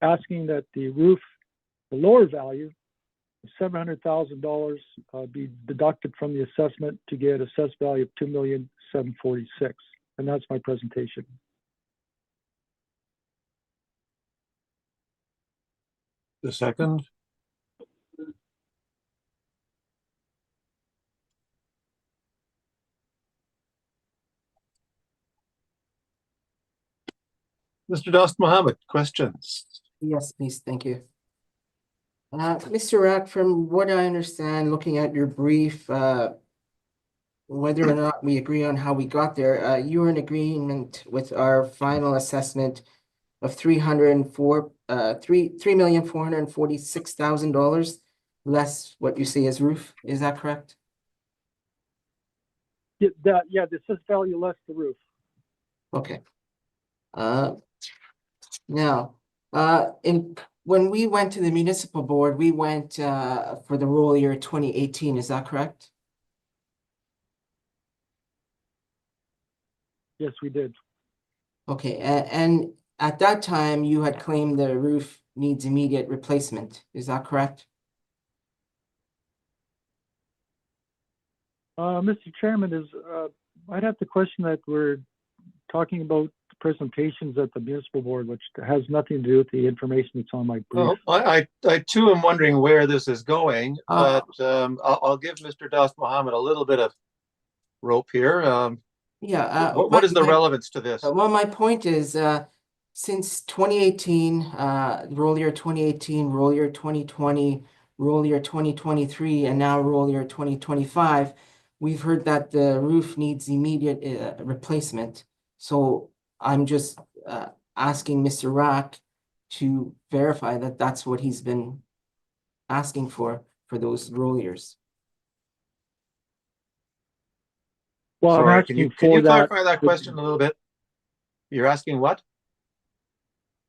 asking that the roof, the lower value, $700,000 be deducted from the assessment to get assessed value of $2,746,000. And that's my presentation. The second. Mr. Dost Mohammed, questions? Yes, please, thank you. Mr. Rack, from what I understand, looking at your brief, whether or not we agree on how we got there, you were in agreement with our final assessment of $3,446,000 less what you say is roof. Is that correct? Yeah, the assessed value less the roof. Okay. Now, when we went to the municipal board, we went for the roll year 2018. Is that correct? Yes, we did. Okay, and at that time, you had claimed the roof needs immediate replacement. Is that correct? Mr. Chairman, I'd have to question that we're talking about presentations at the municipal board, which has nothing to do with the information that's on my brief. I too am wondering where this is going, but I'll give Mr. Dost Mohammed a little bit of rope here. What is the relevance to this? Well, my point is, since 2018, roll year 2018, roll year 2020, roll year 2023, and now roll year 2025, we've heard that the roof needs immediate replacement. So I'm just asking Mr. Rack to verify that that's what he's been asking for those roll years. Well, Sorry, I'm can you asking clarify that question a little bit? You're asking what?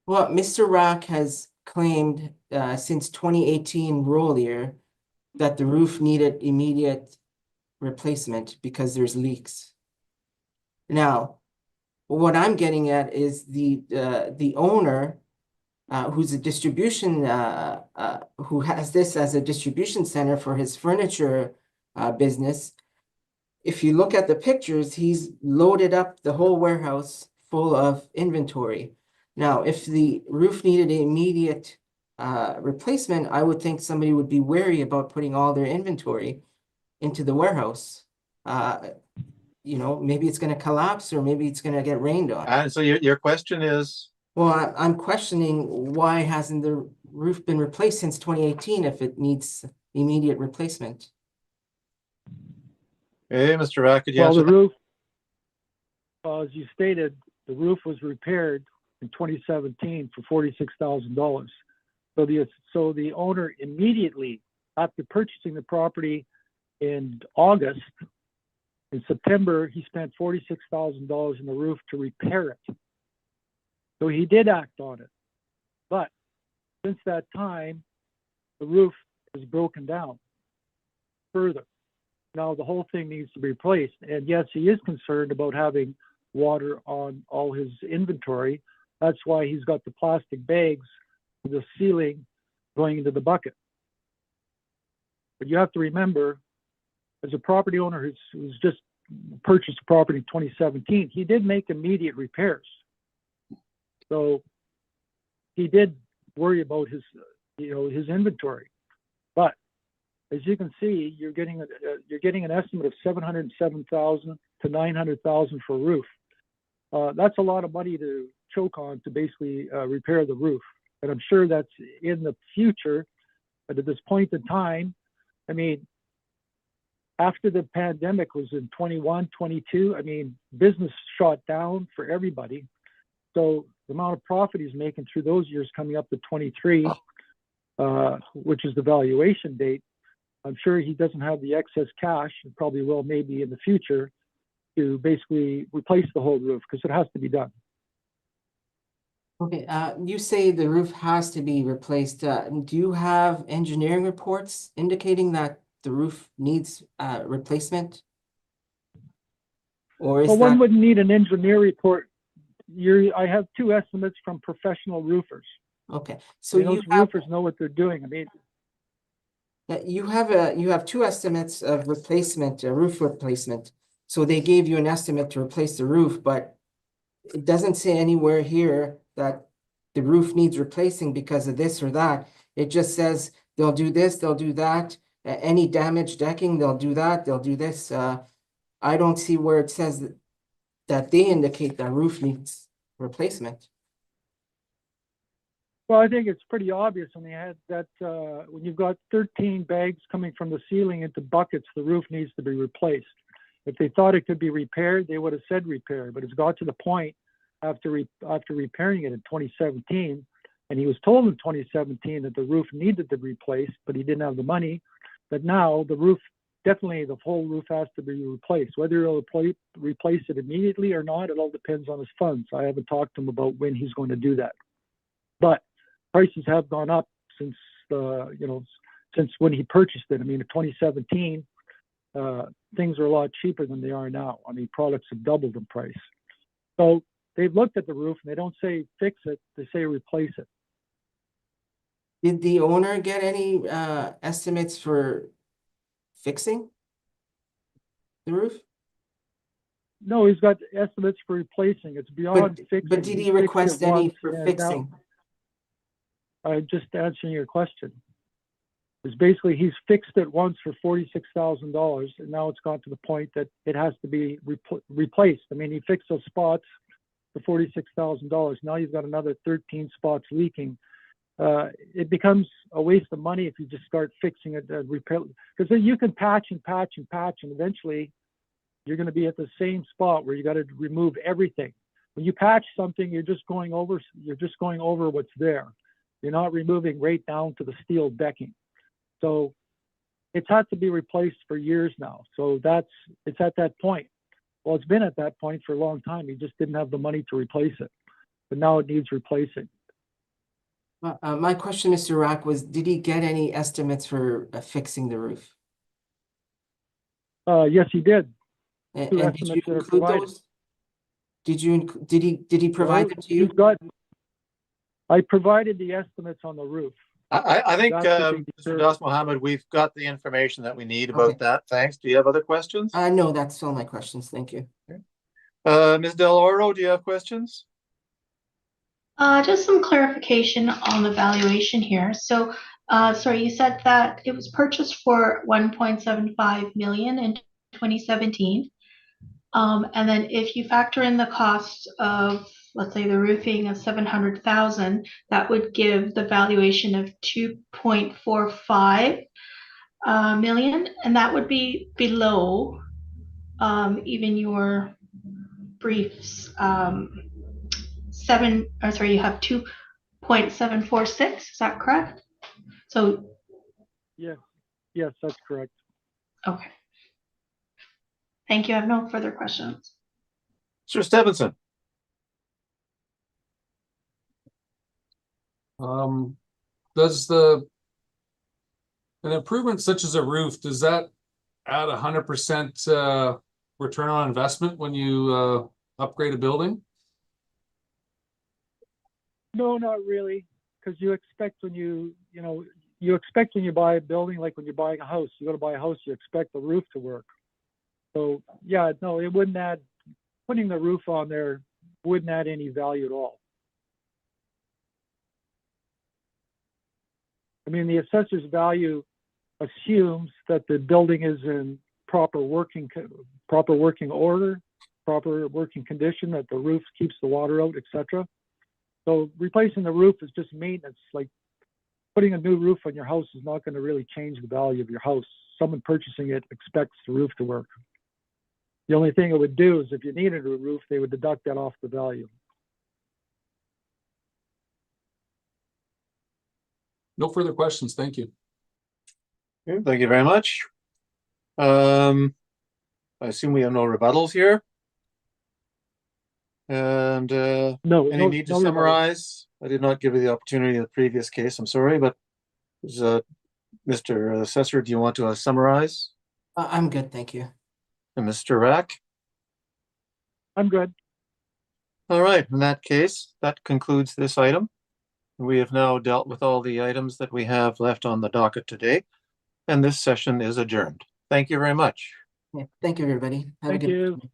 Well, Mr. Rack has claimed since 2018 roll year that the roof needed immediate replacement because there's leaks. Now, what I'm getting at is the owner who's a distribution who has this as a distribution center for his furniture business. If you look at the pictures, he's loaded up the whole warehouse full of inventory. Now, if the roof needed immediate replacement, I would think somebody would be wary about putting all their inventory into the warehouse. Maybe it's going to collapse or maybe it's going to get rained on. And so your question is? Well, I'm questioning why hasn't the roof been replaced since 2018 if it needs immediate replacement? Hey, Mr. Rack, could you Well, answer the that? roof, as you stated, the roof was repaired in 2017 for $46,000. So the owner immediately, after purchasing the property in August, in September, he spent $46,000 in the roof to repair it. So he did act on it. But since that time, the roof is broken down further. Now the whole thing needs to be replaced. And yes, he is concerned about having water on all his inventory. That's why he's got the plastic bags for the ceiling going into the bucket. But you have to remember, as a property owner who's just purchased a property in 2017, he did make immediate repairs. So he did worry about his inventory. But as you can see, you're getting an estimate of $707,000 to $900,000 for a roof. That's a lot of money to choke on to basically repair the roof. And I'm sure that's in the future. But at this point in time, I mean, after the pandemic was in 21, 22, I mean, business shot down for everybody. So the amount of profit he's making through those years coming up to 23, which is the valuation date, I'm sure he doesn't have the excess cash, and probably will maybe in the future, to basically replace the whole roof because it has to be done. Okay, you say the roof has to be replaced. Do you have engineering reports indicating that the roof needs replacement? Or is Well, one that wouldn't need an engineer report. I have two estimates from professional roofers. okay? So Those you have roofers know what they're doing. I mean, you have two estimates of replacement, roof replacement. So they gave you an estimate to replace the roof, but it doesn't say anywhere here that the roof needs replacing because of this or that. It just says they'll do this, they'll do that. Any damaged decking, they'll do that, they'll do this. I don't see where it says that they indicate the roof needs replacement. well, I think it's pretty obvious when when you've got 13 bags coming from the ceiling into buckets, the roof needs to be replaced. If they thought it could be repaired, they would have said repair, but it's got to the point after repairing it in 2017, and he was told in 2017 that the roof needed to be replaced, but he didn't have the money. But now the roof, definitely the whole roof has to be replaced. Whether he'll replace it immediately or not, it all depends on his funds. I haven't talked to him about when he's going to do that. But prices have gone up since since when he purchased it. I mean, in 2017, things are a lot cheaper than they are now. I mean, products have doubled in price. So they've looked at the roof and they don't say fix it, they say replace it. Did the owner get any estimates for fixing the roof? No, he's got estimates for replacing. It's beyond fixing. But did he He's fixed it request any once, for and now fixing? I'm just answering your question. It's basically he's fixed it once for $46,000, and now it's gone to the point that it has to be replaced. I mean, he fixed those spots for $46,000. Now you've got another 13 spots leaking. It becomes a waste of money if you just start fixing it and repair, because then you can patch and patch and patch, and eventually you're going to be at the same spot where you got to remove everything. When you patch something, you're just going over what's there. You're not removing right down to the steel decking. So it's had to be replaced for years now. So it's at that point. Well, it's been at that point for a long time. He just didn't have the money to replace it, but now it needs replacing. My question, Mr. Rack, was did he get any estimates for fixing the roof? Yes, he did. And Two did you estimates that are include provided. those? Did he provide them to you? I provided the estimates on the roof. I think, That's what they Mr. determined. Das Mohammed, we've got the information that we need about Okay. that. Thanks. Do you have other questions? No, that's all my questions. Thank you. Ms. Del Oro, do you have questions? Just some clarification on the valuation here. So, sorry, you said that it was purchased for 1.75 million in 2017. And then if you factor in the cost of, let's say, the roofing of 700,000, that would give the valuation of 2.45 million, and that would be below even your briefs, you have 2.746, is that correct? So, Yes, yes, that's correct. okay. Thank you. I have no further questions. Mr. Stevenson. Does an improvement such as a roof, does that add 100% return on investment when you upgrade a building? No, not really, because you expect when you expect when you buy a building, like when you're buying a house, you go to buy a house, you expect the roof to work. So yeah, no, it wouldn't add, putting the roof on there wouldn't add any value at all. I mean, the assessor's value assumes that the building is in proper working order, proper working condition, that the roof keeps the water out, etc. So replacing the roof is just maintenance. Like putting a new roof on your house is not going to really change the value of your house. Someone purchasing it expects the roof to work. The only thing it would do is if you needed a roof, they would deduct that off the value. No further questions. Thank you. Okay, thank you very much. I assume we have no rebuttals here. And No, any need to no rebuttal. summarize? I did not give you the opportunity in the previous case. I'm sorry, but Mr. Assessor, do you want to summarize? I'm good, thank you. And Mr. Rack? I'm good. All right, in that case, that concludes this item. We have now dealt with all the items that we have left on the docket today, and this session is adjourned. Thank you very much. Yeah, thank you, everybody. Have a Thank good you. evening.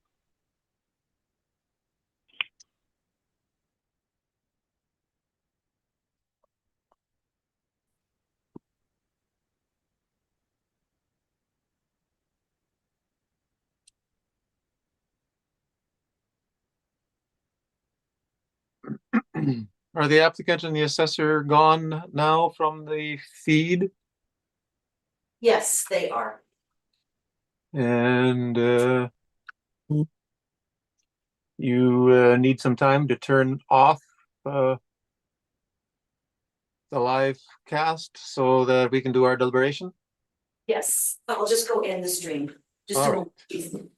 Are the applicant and the assessor gone now from the feed? Yes, they are. And you need some time to turn off the live cast so that we can do our deliberation? Yes, I'll just go end the stream. Just All a right. moment.